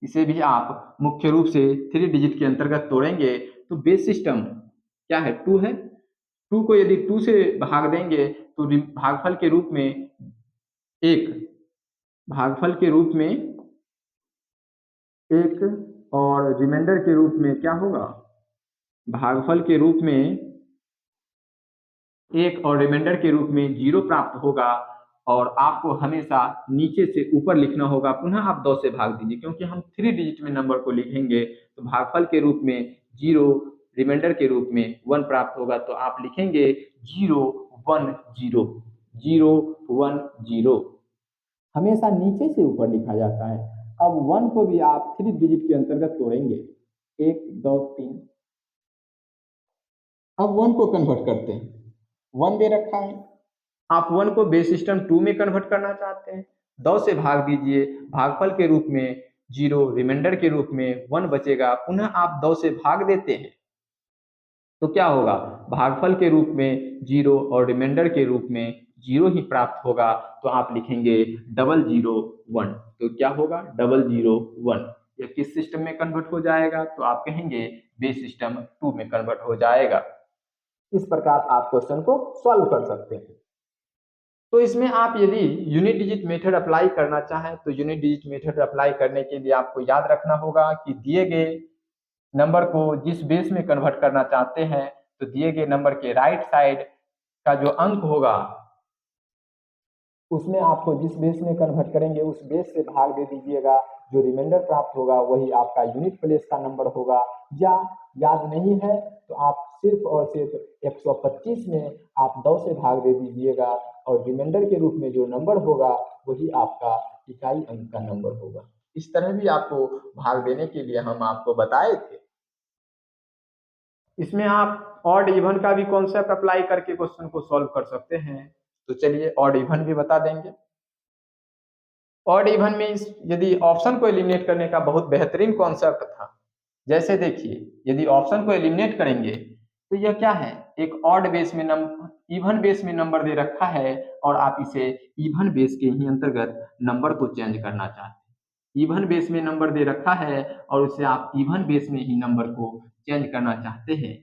इसे भी आप मुख्य रूप से 3 डिजिट के अंतर्गत तोड़ेंगे। तो बेस सिस्टम क्या है, 2 है, 2 को यदि 2 से भाग देंगे तो भागफल के रूप में 1, भागफल के रूप में 1 और रिमाइंडर के रूप में क्या होगा, भागफल के रूप में 1 और रिमाइंडर के रूप में 0 प्राप्त होगा, और आपको हमेशा नीचे से ऊपर लिखना होगा, पुनः आप 2 से भाग दीजिए, क्योंकि हम 3 डिजिट में नंबर को लिखेंगे तो भागफल के रूप में 0, रिमाइंडर के रूप में 1 प्राप्त होगा, तो आप लिखेंगे 010, 010, हमेशा नीचे से ऊपर लिखा जाता है। अब 1 को भी आप 3 डिजिट के अंतर्गत तोड़ेंगे, 1 2 3। अब 1 को कन्वर्ट करते हैं, 1 दे रखा है, आप 1 को बेस सिस्टम 2 में कन्वर्ट करना चाहते हैं, 2 से भाग दीजिए, भागफल के रूप में 0, रिमाइंडर के रूप में 1 बचेगा, पुनः आप 2 से भाग देते हैं, तो क्या होगा, भागफल के रूप में 0 और रिमाइंडर के रूप में 0 ही प्राप्त होगा, तो आप लिखेंगे 001। तो क्या होगा 001, यह किस सिस्टम में कन्वर्ट हो जाएगा, तो आप कहेंगे बेस सिस्टम 2 में कन्वर्ट हो जाएगा। इस प्रकार आप क्वेश्चन को सॉल्व कर सकते हैं। तो इसमें आप यदि यूनिट डिजिट मेथड अप्लाई करना चाहें तो यूनिट डिजिट मेथड अप्लाई करने के लिए आपको याद रखना होगा कि दिए गए नंबर को जिस बेस में कन्वर्ट करना चाहते हैं, तो दिए गए नंबर के राइट साइड का जो अंक होगा उसमें आपको जिस बेस में कन्वर्ट करेंगे उस बेस से भाग दे दीजिएगा, जो रिमाइंडर प्राप्त होगा वही आपका यूनिट प्लेस का नंबर होगा। या याद नहीं है तो आप सिर्फ और सिर्फ 125 में आप 2 से भाग दे दीजिएगा और रिमाइंडर के रूप में जो नंबर होगा वही आपका इकाई अंक का नंबर होगा। इस तरह भी आपको भाग देने के लिए हम आपको बताए थे। इसमें आप ऑड इवन का भी कॉन्सेप्ट अप्लाई करके क्वेश्चन को सॉल्व कर सकते हैं। तो चलिए ऑड इवन भी बता देंगे। ऑड इवन में यदि ऑप्शन को एलिमिनेट करने का बहुत बेहतरीन कॉन्सेप्ट था। जैसे देखिए, यदि ऑप्शन को एलिमिनेट करेंगे तो यह क्या है, एक ऑड बेस में इवन बेस में नंबर दे रखा है और आप इसे इवन बेस के ही अंतर्गत नंबर को चेंज करना चाहते हैं। इवन बेस में नंबर दे रखा है और उसे आप इवन बेस में ही नंबर को चेंज करना चाहते हैं,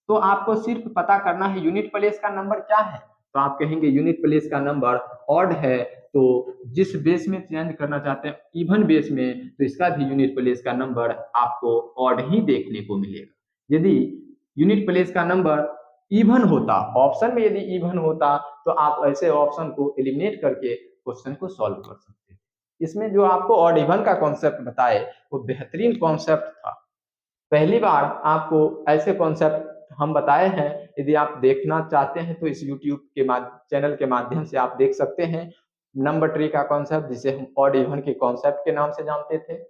तो आपको सिर्फ पता करना है यूनिट प्लेस का नंबर क्या है। तो आप कहेंगे यूनिट प्लेस का नंबर ऑड है, तो जिस बेस में चेंज करना चाहते हैं इवन बेस में, तो इसका भी यूनिट प्लेस का नंबर आपको ऑड ही देखने को मिलेगा। यदि यूनिट प्लेस का नंबर इवन होता, ऑप्शन में यदि इवन होता, तो आप ऐसे ऑप्शन को एलिमिनेट करके क्वेश्चन को सॉल्व कर सकते हैं। इसमें जो आपको ऑड इवन का कॉन्सेप्ट बताए वो बेहतरीन कॉन्सेप्ट था। पहली बार आपको ऐसे कॉन्सेप्ट हम बताए हैं। यदि आप देखना चाहते हैं तो इस यूट्यूब के चैनल के माध्यम से आप देख सकते हैं। नंबर ट्री का कॉन्सेप्ट, जिसे हम ऑड इवन के कॉन्सेप्ट के नाम से जानते थे,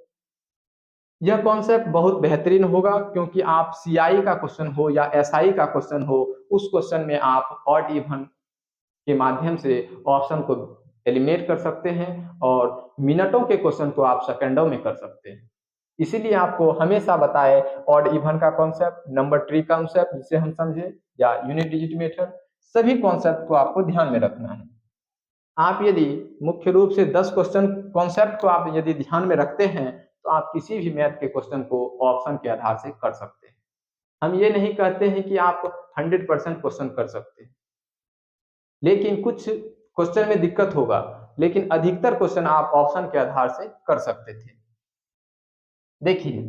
यह कॉन्सेप्ट बहुत बेहतरीन होगा, क्योंकि आप सीआई का क्वेश्चन हो या एसआई का क्वेश्चन हो, उस क्वेश्चन में आप ऑड इवन के माध्यम से ऑप्शन को एलिमिनेट कर सकते हैं और मिनटों के क्वेश्चन को आप सेकंडों में कर सकते हैं। इसीलिए आपको हमेशा बताए ऑड इवन का कॉन्सेप्ट, नंबर ट्री कॉन्सेप्ट जिसे हम समझे, या यूनिट डिजिट मेथड, सभी कॉन्सेप्ट को आपको ध्यान में रखना है। आप यदि मुख्य रूप से 10 क्वेश्चन कॉन्सेप्ट को आप यदि ध्यान में रखते हैं तो आप किसी भी मैथ के क्वेश्चन को ऑप्शन के आधार से कर सकते हैं। हम ये नहीं कहते हैं कि आप 100% क्वेश्चन कर सकते हैं, लेकिन कुछ क्वेश्चन में दिक्कत होगा, लेकिन अधिकतर क्वेश्चन आप ऑप्शन के आधार से कर सकते थे। देखिए,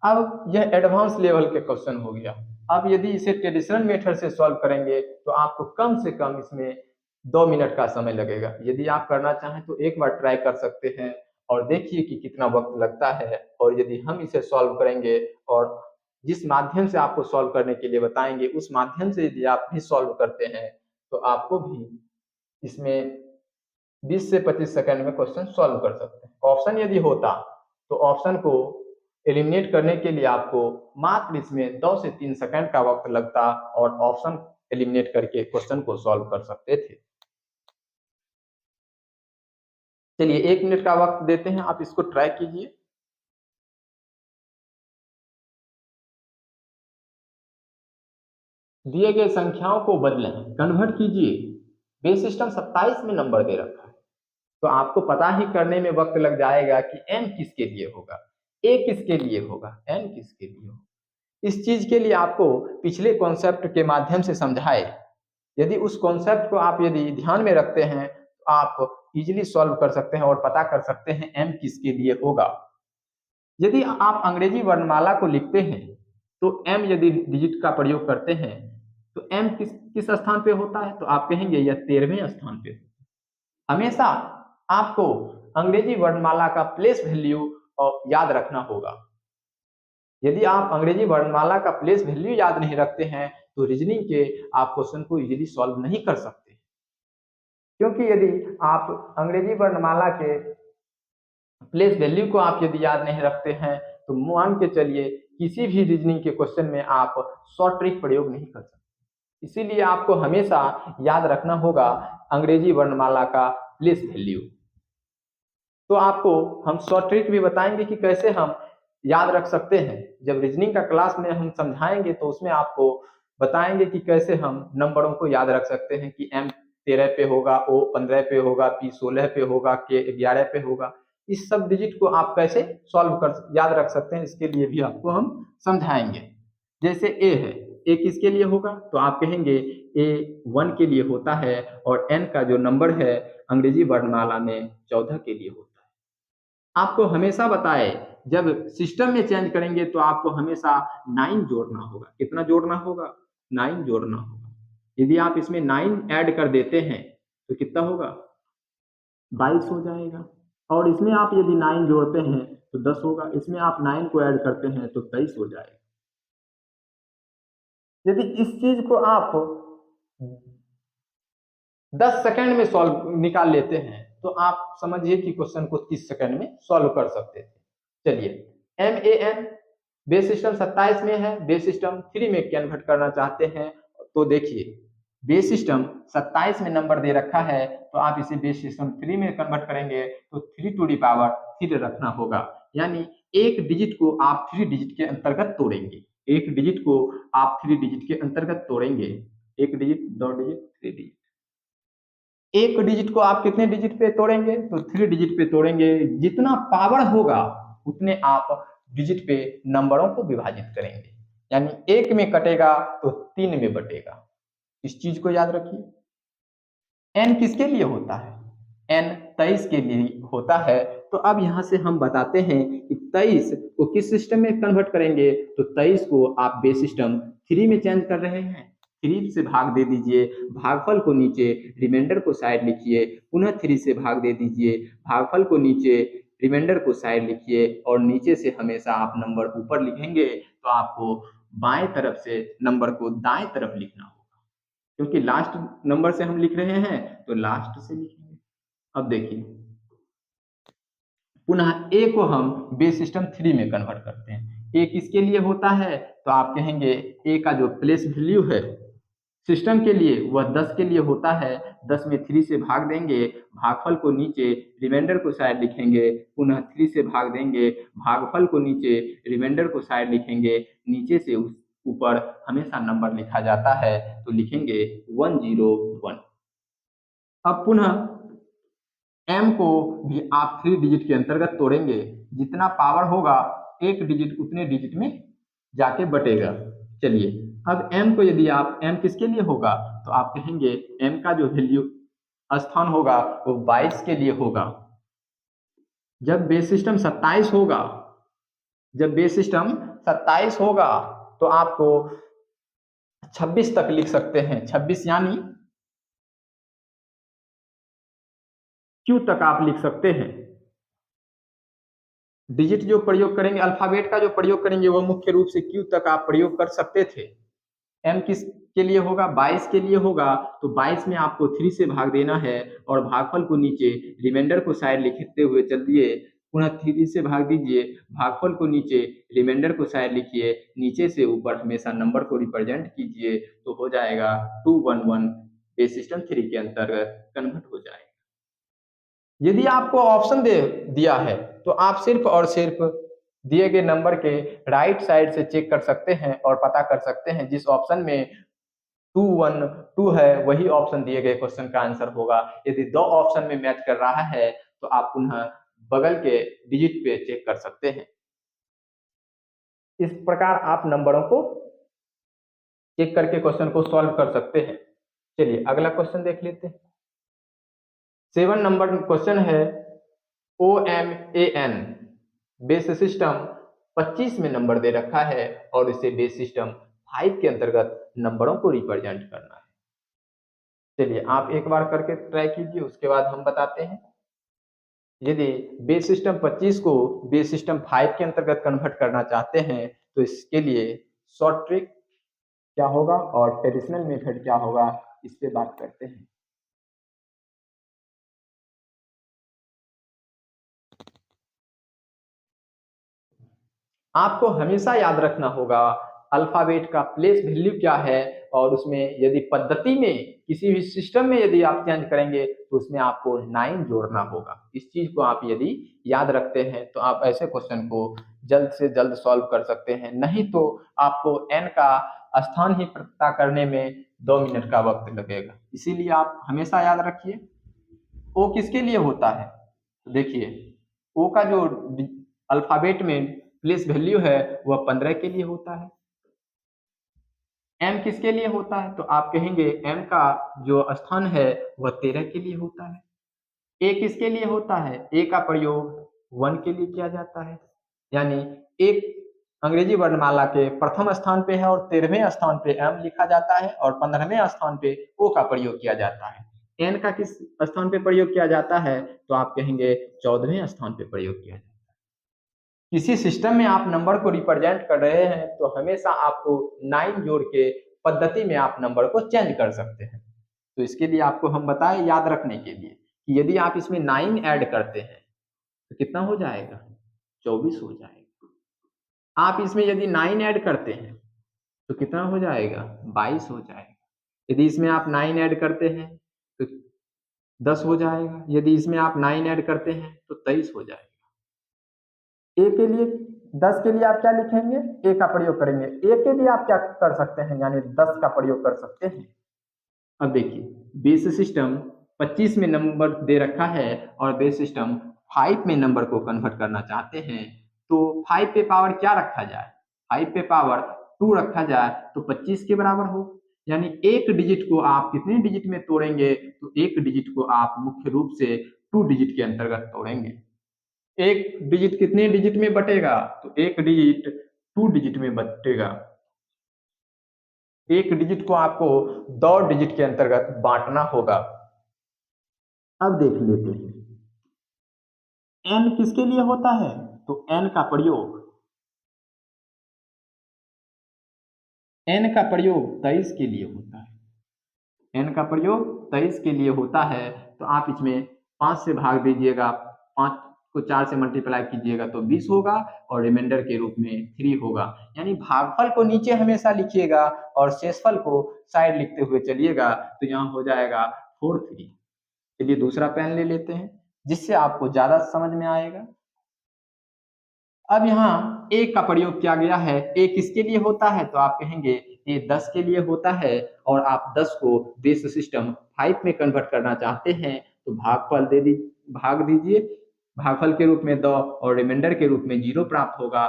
अब यह एडवांस लेवल के क्वेश्चन हो गया। अब यदि इसे ट्रेडिशनल मेथड से सॉल्व करेंगे तो आपको कम से कम इसमें 2 मिनट का समय लगेगा। यदि आप करना चाहें तो एक बार ट्राई कर सकते हैं और देखिए कि कितना वक्त लगता है। और यदि हम इसे सॉल्व करेंगे और जिस माध्यम से आपको सॉल्व करने के लिए बताएंगे उस माध्यम से यदि आप भी सॉल्व करते हैं तो आपको भी इसमें 20 से 25 सेकंड में क्वेश्चन सॉल्व कर सकते हैं। ऑप्शन यदि होता तो ऑप्शन को एलिमिनेट करने के लिए आपको मात्र इसमें 2 से 3 सेकंड का वक्त लगता और ऑप्शन एलिमिनेट करके क्वेश्चन को सॉल्व कर सकते थे। चलिए 1 मिनट का वक्त देते हैं, आप इसको ट्राई कीजिए। दिए गए संख्याओं को बदलें, कन्वर्ट कीजिए। बेस सिस्टम 27 में नंबर दे रखा है, तो आपको पता ही करने में वक्त लग जाएगा कि n किसके लिए होगा, a किसके लिए होगा, n किसके लिए होगा। इस चीज के लिए आपको पिछले कॉन्सेप्ट के माध्यम से समझाए। यदि उस कॉन्सेप्ट को आप यदि ध्यान में रखते हैं तो आप इजीली सॉल्व कर सकते हैं और पता कर सकते हैं m किसके लिए होगा। यदि आप अंग्रेजी वर्णमाला को लिखते हैं तो m यदि डिजिट का प्रयोग करते हैं तो m किस किस स्थान पे होता है, तो आप कहेंगे यह 13वें स्थान पे। हमेशा आपको अंग्रेजी वर्णमाला का प्लेस वैल्यू याद रखना होगा। यदि आप अंग्रेजी वर्णमाला का प्लेस वैल्यू याद नहीं रखते हैं तो रीजनिंग के आप क्वेश्चन को इजीली सॉल्व नहीं कर सकते, क्योंकि यदि आप अंग्रेजी वर्णमाला के प्लेस वैल्यू को आप यदि याद नहीं रखते हैं तो मान के चलिए किसी भी रीजनिंग के क्वेश्चन में आप शॉर्ट ट्रिक प्रयोग नहीं कर सकते। इसीलिए आपको हमेशा याद रखना होगा अंग्रेजी वर्णमाला का प्लेस वैल्यू। तो आपको हम शॉर्ट ट्रिक भी बताएंगे कि कैसे हम याद रख सकते हैं। जब रीजनिंग का क्लास में हम समझाएंगे तो उसमें आपको बताएंगे कि कैसे हम नंबरों को याद रख सकते हैं कि एम 13 पे होगा, ओ 15 पे होगा, पी 16 पे होगा, के 11 पे होगा। इस सब डिजिट को आप कैसे सॉल्व कर याद रख सकते हैं, इसके लिए भी आपको हम समझाएंगे। जैसे ए है, ए किसके लिए होगा, तो आप कहेंगे ए 1 के लिए होता है, और एन का जो नंबर है अंग्रेजी वर्णमाला में 14 के लिए होता है। आपको हमेशा बताए जब सिस्टम में चेंज करेंगे तो आपको हमेशा 9 जोड़ना होगा। कितना जोड़ना होगा, 9 जोड़ना होगा। यदि आप इसमें 9 ऐड कर देते हैं तो कितना होगा, 22 हो जाएगा। और इसमें आप यदि 9 जोड़ते हैं तो 10 होगा। इसमें आप 9 को ऐड करते हैं तो 23 हो जाएगा। यदि इस चीज को आप 10 सेकंड में सॉल्व निकाल लेते हैं तो आप समझिए कि क्वेश्चन को 30 सेकंड में सॉल्व कर सकते थे। चलिए M A N base system 27 में है, बेस सिस्टम 3 में कन्वर्ट करना चाहते हैं तो देखिए बेस सिस्टम 27 में नंबर दे रखा है तो आप इसे बेस सिस्टम 3 में कन्वर्ट करेंगे तो 3 टू दी पावर 3 रखना होगा। यानी एक डिजिट को आप 3 डिजिट के अंतर्गत तोड़ेंगे। एक डिजिट को आप 3 डिजिट के अंतर्गत तोड़ेंगे। एक डिजिट, दो डिजिट, 3 डिजिट। एक डिजिट को आप कितने डिजिट पे तोड़ेंगे, तो 3 डिजिट पे तोड़ेंगे। जितना पावर होगा उतने आप डिजिट पे नंबरों को विभाजित करेंगे। यानी एक में कटेगा तो 3 में बटेगा। इस चीज को याद रखिए। एन किसके लिए होता है, एन 23 के लिए होता है। तो अब यहां से हम बताते हैं कि 23 को किस सिस्टम में कन्वर्ट करेंगे, तो 23 को आप बेस सिस्टम 3 में चेंज कर रहे हैं। 3 से भाग दे दीजिए, भागफल को नीचे, रिमाइंडर को साइड लिखिए, पुनः 3 से भाग दे दीजिए, भागफल को नीचे, रिमाइंडर को साइड लिखिए, और नीचे से हमेशा आप नंबर ऊपर लिखेंगे तो आपको बाएं तरफ से नंबर को दाएं तरफ लिखना होगा। क्योंकि लास्ट नंबर से हम लिख रहे हैं तो लास्ट से लिखेंगे। अब देखिए पुनः ए को हम बेस सिस्टम 3 में कन्वर्ट करते हैं। ए किसके लिए होता है, तो आप कहेंगे ए का जो प्लेस वैल्यू है सिस्टम के लिए वह 10 के लिए होता है। 10 में 3 से भाग देंगे, भागफल को नीचे, रिमाइंडर को साइड लिखेंगे, पुनः 3 से भाग देंगे, भागफल को नीचे, रिमाइंडर को साइड लिखेंगे, नीचे से ऊपर हमेशा नंबर लिखा जाता है तो लिखेंगे 101। अब पुनः एम को भी आप 3 डिजिट के अंतर्गत तोड़ेंगे। जितना पावर होगा एक डिजिट उतने डिजिट में जाके बटेगा। चलिए अब एम को यदि आप, एम किसके लिए होगा, तो आप कहेंगे एम का जो वैल्यू स्थान होगा वो 22 के लिए होगा। जब बेस सिस्टम 27 होगा, जब बेस सिस्टम 27 होगा तो आपको 26 तक लिख सकते हैं। 26 यानी क्यू तक आप लिख सकते हैं। डिजिट जो प्रयोग करेंगे, अल्फाबेट का जो प्रयोग करेंगे वो मुख्य रूप से क्यू तक आप प्रयोग कर सकते थे। एम किस के लिए होगा, 22 के लिए होगा। तो 22 में आपको 3 से भाग देना है और भागफल को नीचे, रिमाइंडर को साइड लिखते हुए चलिए, पुनः 3 से भाग दीजिए, भागफल को नीचे, रिमाइंडर को साइड लिखिए, नीचे से ऊपर हमेशा नंबर को रिप्रेजेंट कीजिए तो हो जाएगा 211। बेस सिस्टम 3 के अंतर्गत कन्वर्ट हो जाएगा। यदि आपको ऑप्शन दे दिया है तो आप सिर्फ और सिर्फ दिए गए नंबर के राइट साइड से चेक कर सकते हैं और पता कर सकते हैं जिस ऑप्शन में 212 है वही ऑप्शन दिए गए क्वेश्चन का आंसर होगा। यदि दो ऑप्शन में मैच कर रहा है तो आप पुनः बगल के डिजिट पे चेक कर सकते हैं। इस प्रकार आप नंबरों को चेक करके क्वेश्चन को सॉल्व कर सकते हैं। चलिए अगला क्वेश्चन देख लेते हैं। 7 नंबर क्वेश्चन है, O M A N base system 25 में नंबर दे रखा है और इसे बेस सिस्टम 5 के अंतर्गत नंबरों को रिप्रेजेंट करना है। चलिए आप एक बार करके ट्राई कीजिए, उसके बाद हम बताते हैं। यदि बेस सिस्टम 25 को बेस सिस्टम 5 के अंतर्गत कन्वर्ट करना चाहते हैं तो इसके लिए शॉर्ट ट्रिक क्या होगा और ट्रेडिशनल मेथड क्या होगा, इस पे बात करते हैं। आपको हमेशा याद रखना होगा अल्फाबेट का प्लेस वैल्यू क्या है, और उसमें यदि पद्धति में किसी भी सिस्टम में यदि आप चेंज करेंगे तो उसमें आपको 9 जोड़ना होगा। इस चीज को आप यदि याद रखते हैं तो आप ऐसे क्वेश्चन को जल्द से जल्द सॉल्व कर सकते हैं, नहीं तो आपको n का स्थान ही पता करने में 2 मिनट का वक्त लगेगा। इसीलिए आप हमेशा याद रखिए ओ किसके लिए होता है। तो देखिए ओ का जो अल्फाबेट में प्लेस वैल्यू है वह 15 के लिए होता है। एम किसके लिए होता है तो आप कहेंगे एम का जो स्थान है वह 13 के लिए होता है। ए किसके लिए होता है, ए का प्रयोग 1 के लिए किया जाता है, यानी एक अंग्रेजी वर्णमाला के प्रथम स्थान पे है और 13वें स्थान पे एम लिखा जाता है और 15वें स्थान पे ओ का प्रयोग किया जाता है। एन का किस स्थान पे प्रयोग किया जाता है तो आप कहेंगे 14वें स्थान पे प्रयोग किया जाता है। किसी सिस्टम में आप नंबर को रिप्रेजेंट कर रहे हैं तो हमेशा आपको 9 जोड़ के पद्धति में आप नंबर को चेंज कर सकते हैं। तो इसके लिए आपको हम बताएं याद रखने के लिए कि यदि आप इसमें 9 ऐड करते हैं तो कितना हो जाएगा, 24 हो जाएगा। आप इसमें यदि 9 ऐड करते हैं तो कितना हो जाएगा, 22 हो जाएगा। यदि इसमें आप 9 ऐड करते हैं तो 10 हो जाएगा। यदि इसमें आप 9 ऐड करते हैं तो 23 हो जाएगा। ए के लिए 10 के लिए आप क्या लिखेंगे, ए का प्रयोग करेंगे। ए के लिए आप क्या कर सकते हैं, यानी 10 का प्रयोग कर सकते हैं। अब देखिए बेस सिस्टम 25 में नंबर दे रखा है और बेस सिस्टम 5 में नंबर को कन्वर्ट करना चाहते हैं तो 5 पे पावर क्या रखा जाए, 5 पे पावर 2 रखा जाए तो 25 के बराबर हो। यानी एक डिजिट को आप कितने डिजिट में तोड़ेंगे तो एक डिजिट को आप मुख्य रूप से 2 डिजिट के अंतर्गत तोड़ेंगे। एक डिजिट कितने डिजिट में बटेगा तो एक डिजिट 2 डिजिट में बटेगा। एक डिजिट को आपको 2 डिजिट के अंतर्गत बांटना होगा। अब देख लेते हैं एन किसके लिए होता है तो एन का प्रयोग 23 के लिए होता है। एन का प्रयोग 23 के लिए होता है तो आप इसमें 5 से भाग दीजिएगा, 5 को 4 से मल्टीप्लाई कीजिएगा तो 20 होगा और रिमाइंडर के रूप में 3 होगा। यानी भागफल को नीचे हमेशा लिखिएगा और शेषफल को साइड लिखते हुए चलिएगा तो यहाँ हो जाएगा 4 3। चलिए दूसरा पेन ले लेते हैं जिससे आपको ज्यादा समझ में आएगा। अब यहाँ ए का प्रयोग किया गया है, ए किसके लिए होता है तो आप कहेंगे ए 10 के लिए होता है और आप 10 को बेस सिस्टम 5 में कन्वर्ट करना चाहते हैं तो भागफल भाग दीजिए, भागफल के रूप में 2 और रिमाइंडर के रूप में 0 प्राप्त होगा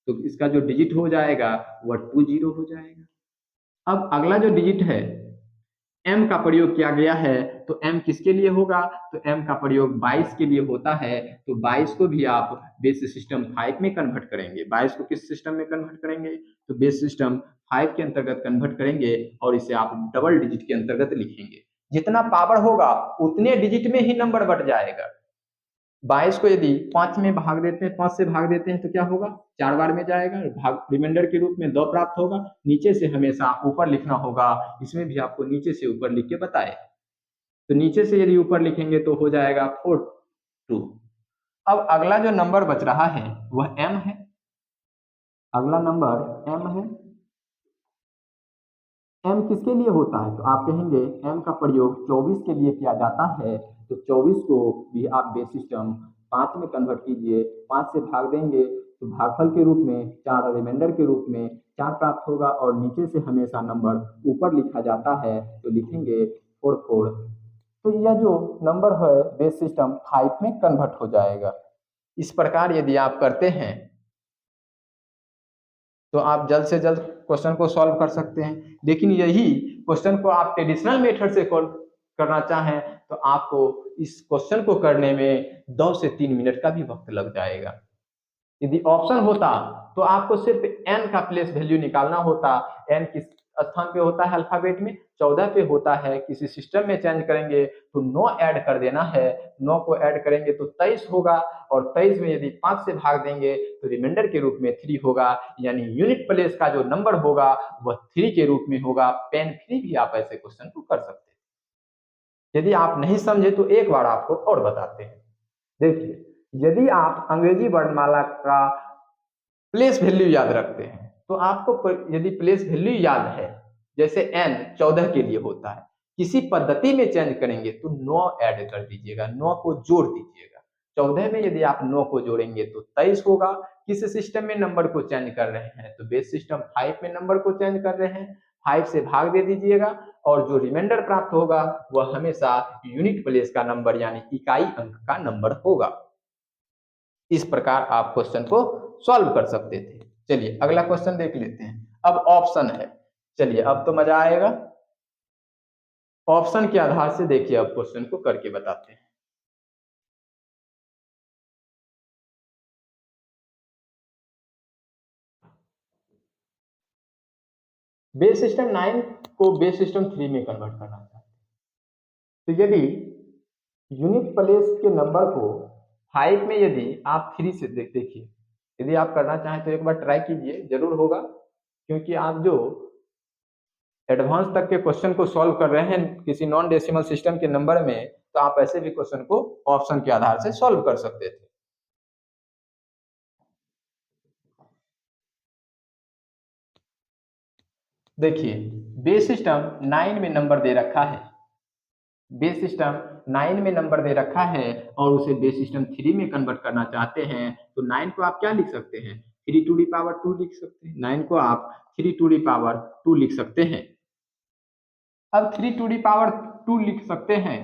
तो इसका जो डिजिट हो जाएगा वह 20 हो जाएगा। अब अगला जो डिजिट है m का प्रयोग किया गया है तो m किसके लिए होगा तो m का प्रयोग 22 के लिए होता है तो 22 को भी आप बेस सिस्टम 5 में कन्वर्ट करेंगे। 22 को किस सिस्टम में कन्वर्ट करेंगे तो बेस सिस्टम 5 के अंतर्गत कन्वर्ट करेंगे और इसे आप डबल डिजिट के अंतर्गत लिखेंगे। जितना पावर होगा उतने डिजिट में ही नंबर बढ़ जाएगा। 22 को यदि 5 में भाग देते हैं, 5 से भाग देते हैं तो क्या होगा, 4 बार में जाएगा, भाग रिमाइंडर के रूप में 2 प्राप्त होगा। नीचे से हमेशा ऊपर लिखना होगा, इसमें भी आपको नीचे से ऊपर लिख के बताए तो नीचे से यदि ऊपर लिखेंगे तो हो जाएगा 42। अब अगला जो नंबर बच रहा है वह m है। अगला नंबर m है। m किसके लिए होता है तो आप कहेंगे m का प्रयोग 24 के लिए किया जाता है तो 24 को भी आप बेस सिस्टम 5 में कन्वर्ट कीजिए, 5 से भाग देंगे तो भागफल के रूप में 4 और रिमाइंडर के रूप में 4 प्राप्त होगा और नीचे से हमेशा नंबर ऊपर लिखा जाता है तो लिखेंगे 44। तो यह जो नंबर है बेस सिस्टम 5 में कन्वर्ट हो जाएगा। इस प्रकार यदि आप करते हैं तो आप जल्द से जल्द क्वेश्चन को सॉल्व कर सकते हैं। लेकिन यही क्वेश्चन को आप ट्रेडिशनल मेथड से करना चाहें तो आपको इस क्वेश्चन को करने में 2 से 3 मिनट का भी वक्त लग जाएगा। यदि ऑप्शन होता तो आपको सिर्फ n का प्लेस वैल्यू निकालना होता। n किस स्थान पे होता है अल्फाबेट में, 14 पे होता है। किसी सिस्टम में चेंज करेंगे तो 9 ऐड कर देना है, 9 को ऐड करेंगे तो 23 होगा और 23 में यदि 5 से भाग देंगे तो रिमाइंडर के रूप में 3 होगा। यानी यूनिट प्लेस का जो नंबर होगा वह 3 के रूप में होगा। पेन फ्री भी आप ऐसे क्वेश्चन को कर सकते हैं। यदि आप नहीं समझे तो एक बार आपको और बताते हैं। देखिए यदि आप अंग्रेजी वर्णमाला का प्लेस वैल्यू याद रखते हैं तो आपको यदि प्लेस वैल्यू याद है, जैसे n 14 के लिए होता है, किसी पद्धति में चेंज करेंगे तो 9 ऐड कर दीजिएगा, 9 को जोड़ दीजिएगा। 14 में यदि आप 9 को जोड़ेंगे तो 23 होगा। किस सिस्टम में नंबर को चेंज कर रहे हैं, तो बेस सिस्टम 5 में नंबर को चेंज कर रहे हैं, 5 से भाग दे दीजिएगा और जो रिमाइंडर प्राप्त होगा वह हमेशा यूनिट प्लेस का नंबर यानी इकाई अंक का नंबर होगा। इस प्रकार आप क्वेश्चन को सॉल्व कर सकते थे। चलिए अगला क्वेश्चन देख लेते हैं। अब ऑप्शन है, चलिए अब तो मजा आएगा। ऑप्शन के आधार से देखिए अब क्वेश्चन को करके बताते हैं। बेस सिस्टम 9 को बेस सिस्टम 3 में कन्वर्ट करना चाहते हैं, तो यदि यूनिट प्लेस के नंबर को 5 में यदि आप 3 से देखिए, यदि आप करना चाहें तो एक बार ट्राई कीजिए, जरूर होगा। क्योंकि आप जो एडवांस तक के क्वेश्चन को सॉल्व कर रहे हैं किसी नॉन डेसिमल सिस्टम के नंबर में, तो आप ऐसे भी क्वेश्चन को ऑप्शन के आधार से सॉल्व कर सकते थे। देखिए बेस सिस्टम 9 में नंबर दे रखा है, बेस सिस्टम 9 में नंबर दे रखा है और उसे बेस सिस्टम 3 में कन्वर्ट करना चाहते हैं, तो 9 को आप क्या लिख सकते हैं, 3 टू दी पावर 2 लिख सकते हैं। 9 को आप 3 टू दी पावर 2 लिख सकते हैं। अब 3 टू दी पावर 2 लिख सकते हैं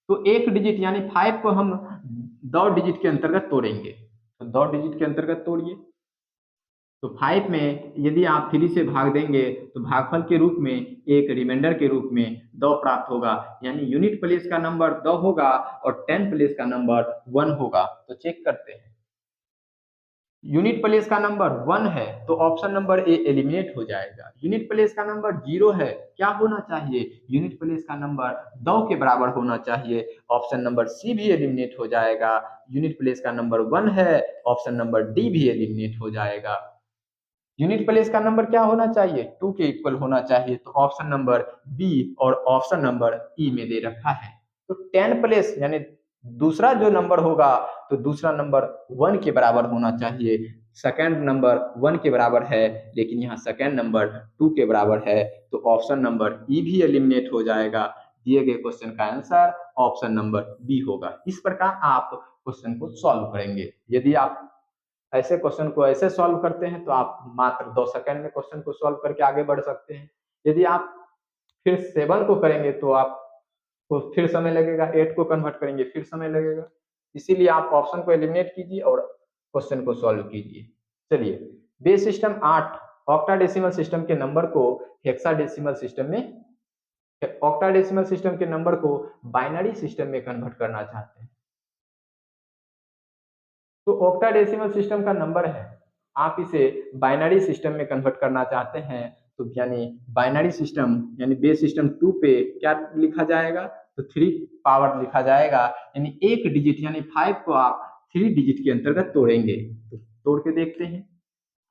तो एक डिजिट यानी 5 को हम 2 डिजिट के अंतर्गत तोड़ेंगे, तो 2 डिजिट के अंतर्गत तोड़िए, तो 5 में यदि आप 3 से भाग देंगे तो भागफल के रूप में एक रिमाइंडर के रूप में 2 प्राप्त होगा, यानी यूनिट प्लेस का नंबर 2 होगा और 10 प्लेस का नंबर 1 होगा। तो चेक करते हैं, यूनिट प्लेस का नंबर 1 है तो ऑप्शन नंबर ए एलिमिनेट हो जाएगा। यूनिट प्लेस का नंबर 0 है, क्या होना चाहिए, यूनिट प्लेस का नंबर 2 के बराबर होना चाहिए, ऑप्शन नंबर सी भी एलिमिनेट हो जाएगा। यूनिट प्लेस का नंबर 1 है, ऑप्शन नंबर डी भी एलिमिनेट हो जाएगा। यूनिट प्लेस का नंबर क्या होना चाहिए, 2 के इक्वल होना चाहिए, तो ऑप्शन नंबर बी और ऑप्शन नंबर ई में दे रखा है। तो 10 प्लेस यानी दूसरा जो नंबर होगा तो दूसरा नंबर 1 के बराबर होना चाहिए। सेकंड नंबर 1 के बराबर है लेकिन यहाँ सेकंड नंबर 2 के बराबर है, तो ऑप्शन नंबर ई भी एलिमिनेट हो जाएगा। दिए गए क्वेश्चन का आंसर ऑप्शन नंबर बी होगा। इस प्रकार आप क्वेश्चन को सॉल्व करेंगे। यदि आप ऐसे क्वेश्चन को ऐसे सॉल्व करते हैं तो आप मात्र 2 सेकंड में क्वेश्चन को सॉल्व करके आगे बढ़ सकते हैं। यदि आप फिर 7 को करेंगे तो आपको फिर समय लगेगा, 8 को कन्वर्ट करेंगे फिर समय लगेगा। इसीलिए आप ऑप्शन को एलिमिनेट कीजिए और क्वेश्चन को सॉल्व कीजिए। चलिए बेस सिस्टम 8 ऑक्टाडेसिमल सिस्टम के नंबर को हेक्साडेसिमल सिस्टम में, ऑक्टाडेसिमल सिस्टम के नंबर को बाइनरी सिस्टम में कन्वर्ट करना चाहते हैं। तो ऑक्टाडेसिमल सिस्टम का नंबर है, आप इसे बाइनरी सिस्टम में कन्वर्ट करना चाहते हैं, तो यानी बाइनरी सिस्टम यानी बेस सिस्टम 2 पे क्या लिखा जाएगा, तो 3 पावर लिखा जाएगा, यानी एक डिजिट यानी 5 को आप 3 डिजिट के अंतर्गत तोड़ेंगे। तो तोड़ के देखते हैं,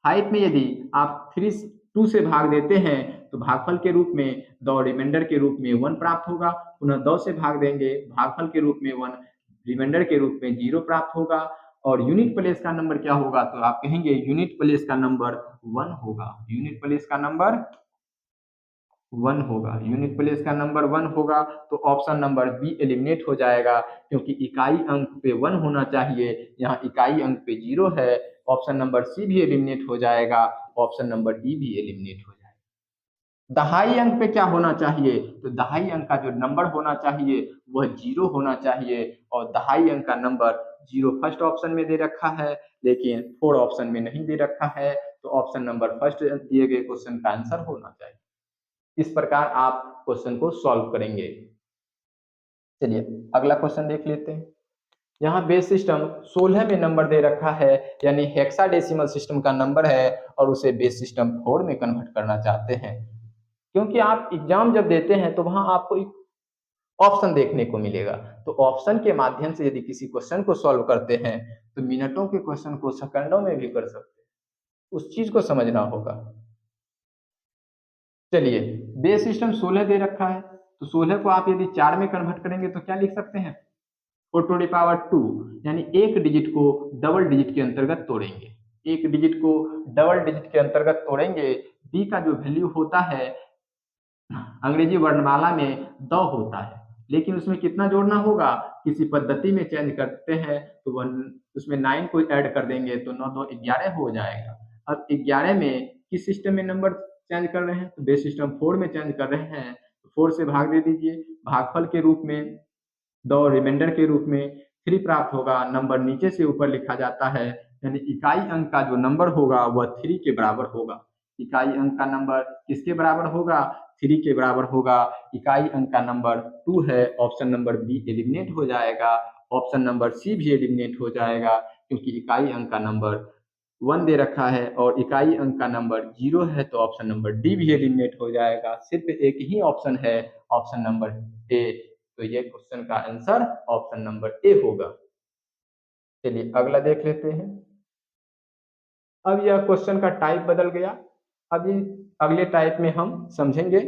5 में यदि आप 2 से भाग देते हैं तो भागफल के रूप में 2, रिमाइंडर के रूप में 1 प्राप्त होगा, पुनः 2 से भाग देंगे भागफल के रूप में 1, रिमाइंडर के रूप में 0 प्राप्त होगा, और यूनिट प्लेस का नंबर क्या होगा, तो आप कहेंगे यूनिट प्लेस का नंबर 1 होगा। यूनिट प्लेस का नंबर 1 होगा, यूनिट प्लेस का नंबर 1 होगा, तो ऑप्शन नंबर बी एलिमिनेट हो जाएगा क्योंकि इकाई अंक पे 1 होना चाहिए, यहाँ इकाई अंक पे 0 है। ऑप्शन नंबर सी भी एलिमिनेट हो जाएगा, ऑप्शन नंबर डी भी एलिमिनेट हो जाएगा। दहाई अंक पे क्या होना चाहिए, तो दहाई अंक का जो नंबर होना चाहिए वह 0 होना चाहिए, और दहाई अंक का नंबर 0 फर्स्ट ऑप्शन में दे रखा है लेकिन 4 ऑप्शन में नहीं दे रखा है, तो ऑप्शन नंबर फर्स्ट दिए गए क्वेश्चन का आंसर होना चाहिए। इस प्रकार आप क्वेश्चन को सॉल्व करेंगे। चलिए अगला क्वेश्चन देख लेते हैं। यहाँ बेस सिस्टम 16 में नंबर दे रखा है, यानी हेक्साडेसिमल सिस्टम का नंबर है और उसे बेस सिस्टम 4 में कन्वर्ट करना चाहते हैं। क्योंकि आप एग्जाम जब देते हैं तो वहां आपको एक ऑप्शन देखने को मिलेगा, तो ऑप्शन के माध्यम से यदि किसी क्वेश्चन को सॉल्व करते हैं तो मिनटों के क्वेश्चन को सेकंडों में भी कर सकते हैं, उस चीज को समझना होगा। चलिए बेस सिस्टम 16 दे रखा है, तो 16 को आप यदि 4 में कन्वर्ट करेंगे तो क्या लिख सकते हैं, 4 टू द पावर 2, यानी एक डिजिट को डबल डिजिट के अंतर्गत तोड़ेंगे, एक डिजिट को डबल डिजिट के अंतर्गत तोड़ेंगे। बी का जो वैल्यू होता है अंग्रेजी वर्णमाला में द होता है, लेकिन उसमें कितना जोड़ना होगा, किसी पद्धति में चेंज करते हैं तो वह उसमें 9 को ऐड कर देंगे तो 9 2 11 हो जाएगा। अब 11 में किस सिस्टम में नंबर चेंज कर रहे हैं, तो बेस सिस्टम 4 में चेंज कर रहे हैं, तो 4 से भाग दे दीजिए, भागफल के रूप में द रिमाइंडर के रूप में 3 प्राप्त होगा। नंबर नीचे से ऊपर लिखा जाता है, यानी इकाई अंक का जो नंबर होगा वह 3 के बराबर होगा। इकाई अंक का नंबर किसके बराबर होगा, 3 के बराबर होगा। इकाई अंक का नंबर 2 है, ऑप्शन नंबर बी एलिमिनेट हो जाएगा, ऑप्शन नंबर सी भी एलिमिनेट हो जाएगा, क्योंकि इकाई अंक का नंबर 1 दे रखा है और इकाई अंक का नंबर 0 है, तो ऑप्शन नंबर डी भी एलिमिनेट हो जाएगा। सिर्फ एक ही ऑप्शन है, ऑप्शन नंबर ए, तो ये क्वेश्चन का आंसर ऑप्शन नंबर ए होगा। चलिए अगला देख लेते हैं। अब यह क्वेश्चन का टाइप बदल गया। अभी अगले टाइप में हम समझेंगे।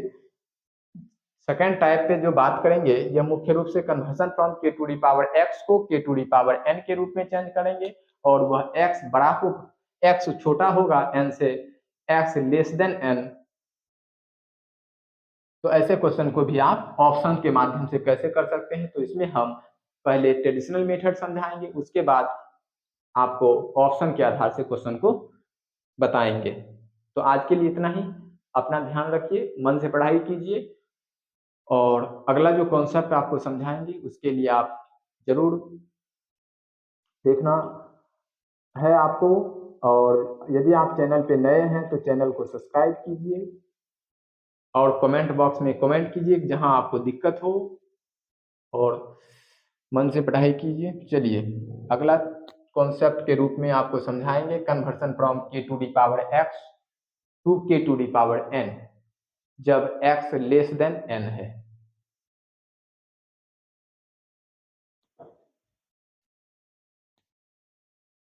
सेकेंड टाइप पे जो बात करेंगे, यह मुख्य रूप से conversion from k to the power x को के टू दी पावर एन के रूप में चेंज करेंगे, और वह एक्स बड़ा को एक्स छोटा होगा एन से, एक्स लेस देन एन। तो ऐसे क्वेश्चन को भी आप ऑप्शन के माध्यम से कैसे कर सकते हैं, तो इसमें हम पहले ट्रेडिशनल मेथड समझाएंगे, उसके बाद आपको ऑप्शन के आधार से क्वेश्चन को बताएंगे। तो आज के लिए इतना ही। अपना ध्यान रखिए, मन से पढ़ाई कीजिए, और अगला जो कॉन्सेप्ट आपको समझाएंगे उसके लिए आप जरूर देखना है आपको। और यदि आप चैनल पे नए हैं तो चैनल को सब्सक्राइब कीजिए, और कमेंट बॉक्स में कमेंट कीजिए जहां आपको दिक्कत हो, और मन से पढ़ाई कीजिए। चलिए अगला कॉन्सेप्ट के रूप में आपको समझाएंगे conversion from k to the power x to k to the power n, जब एक्स लेस देन एन है।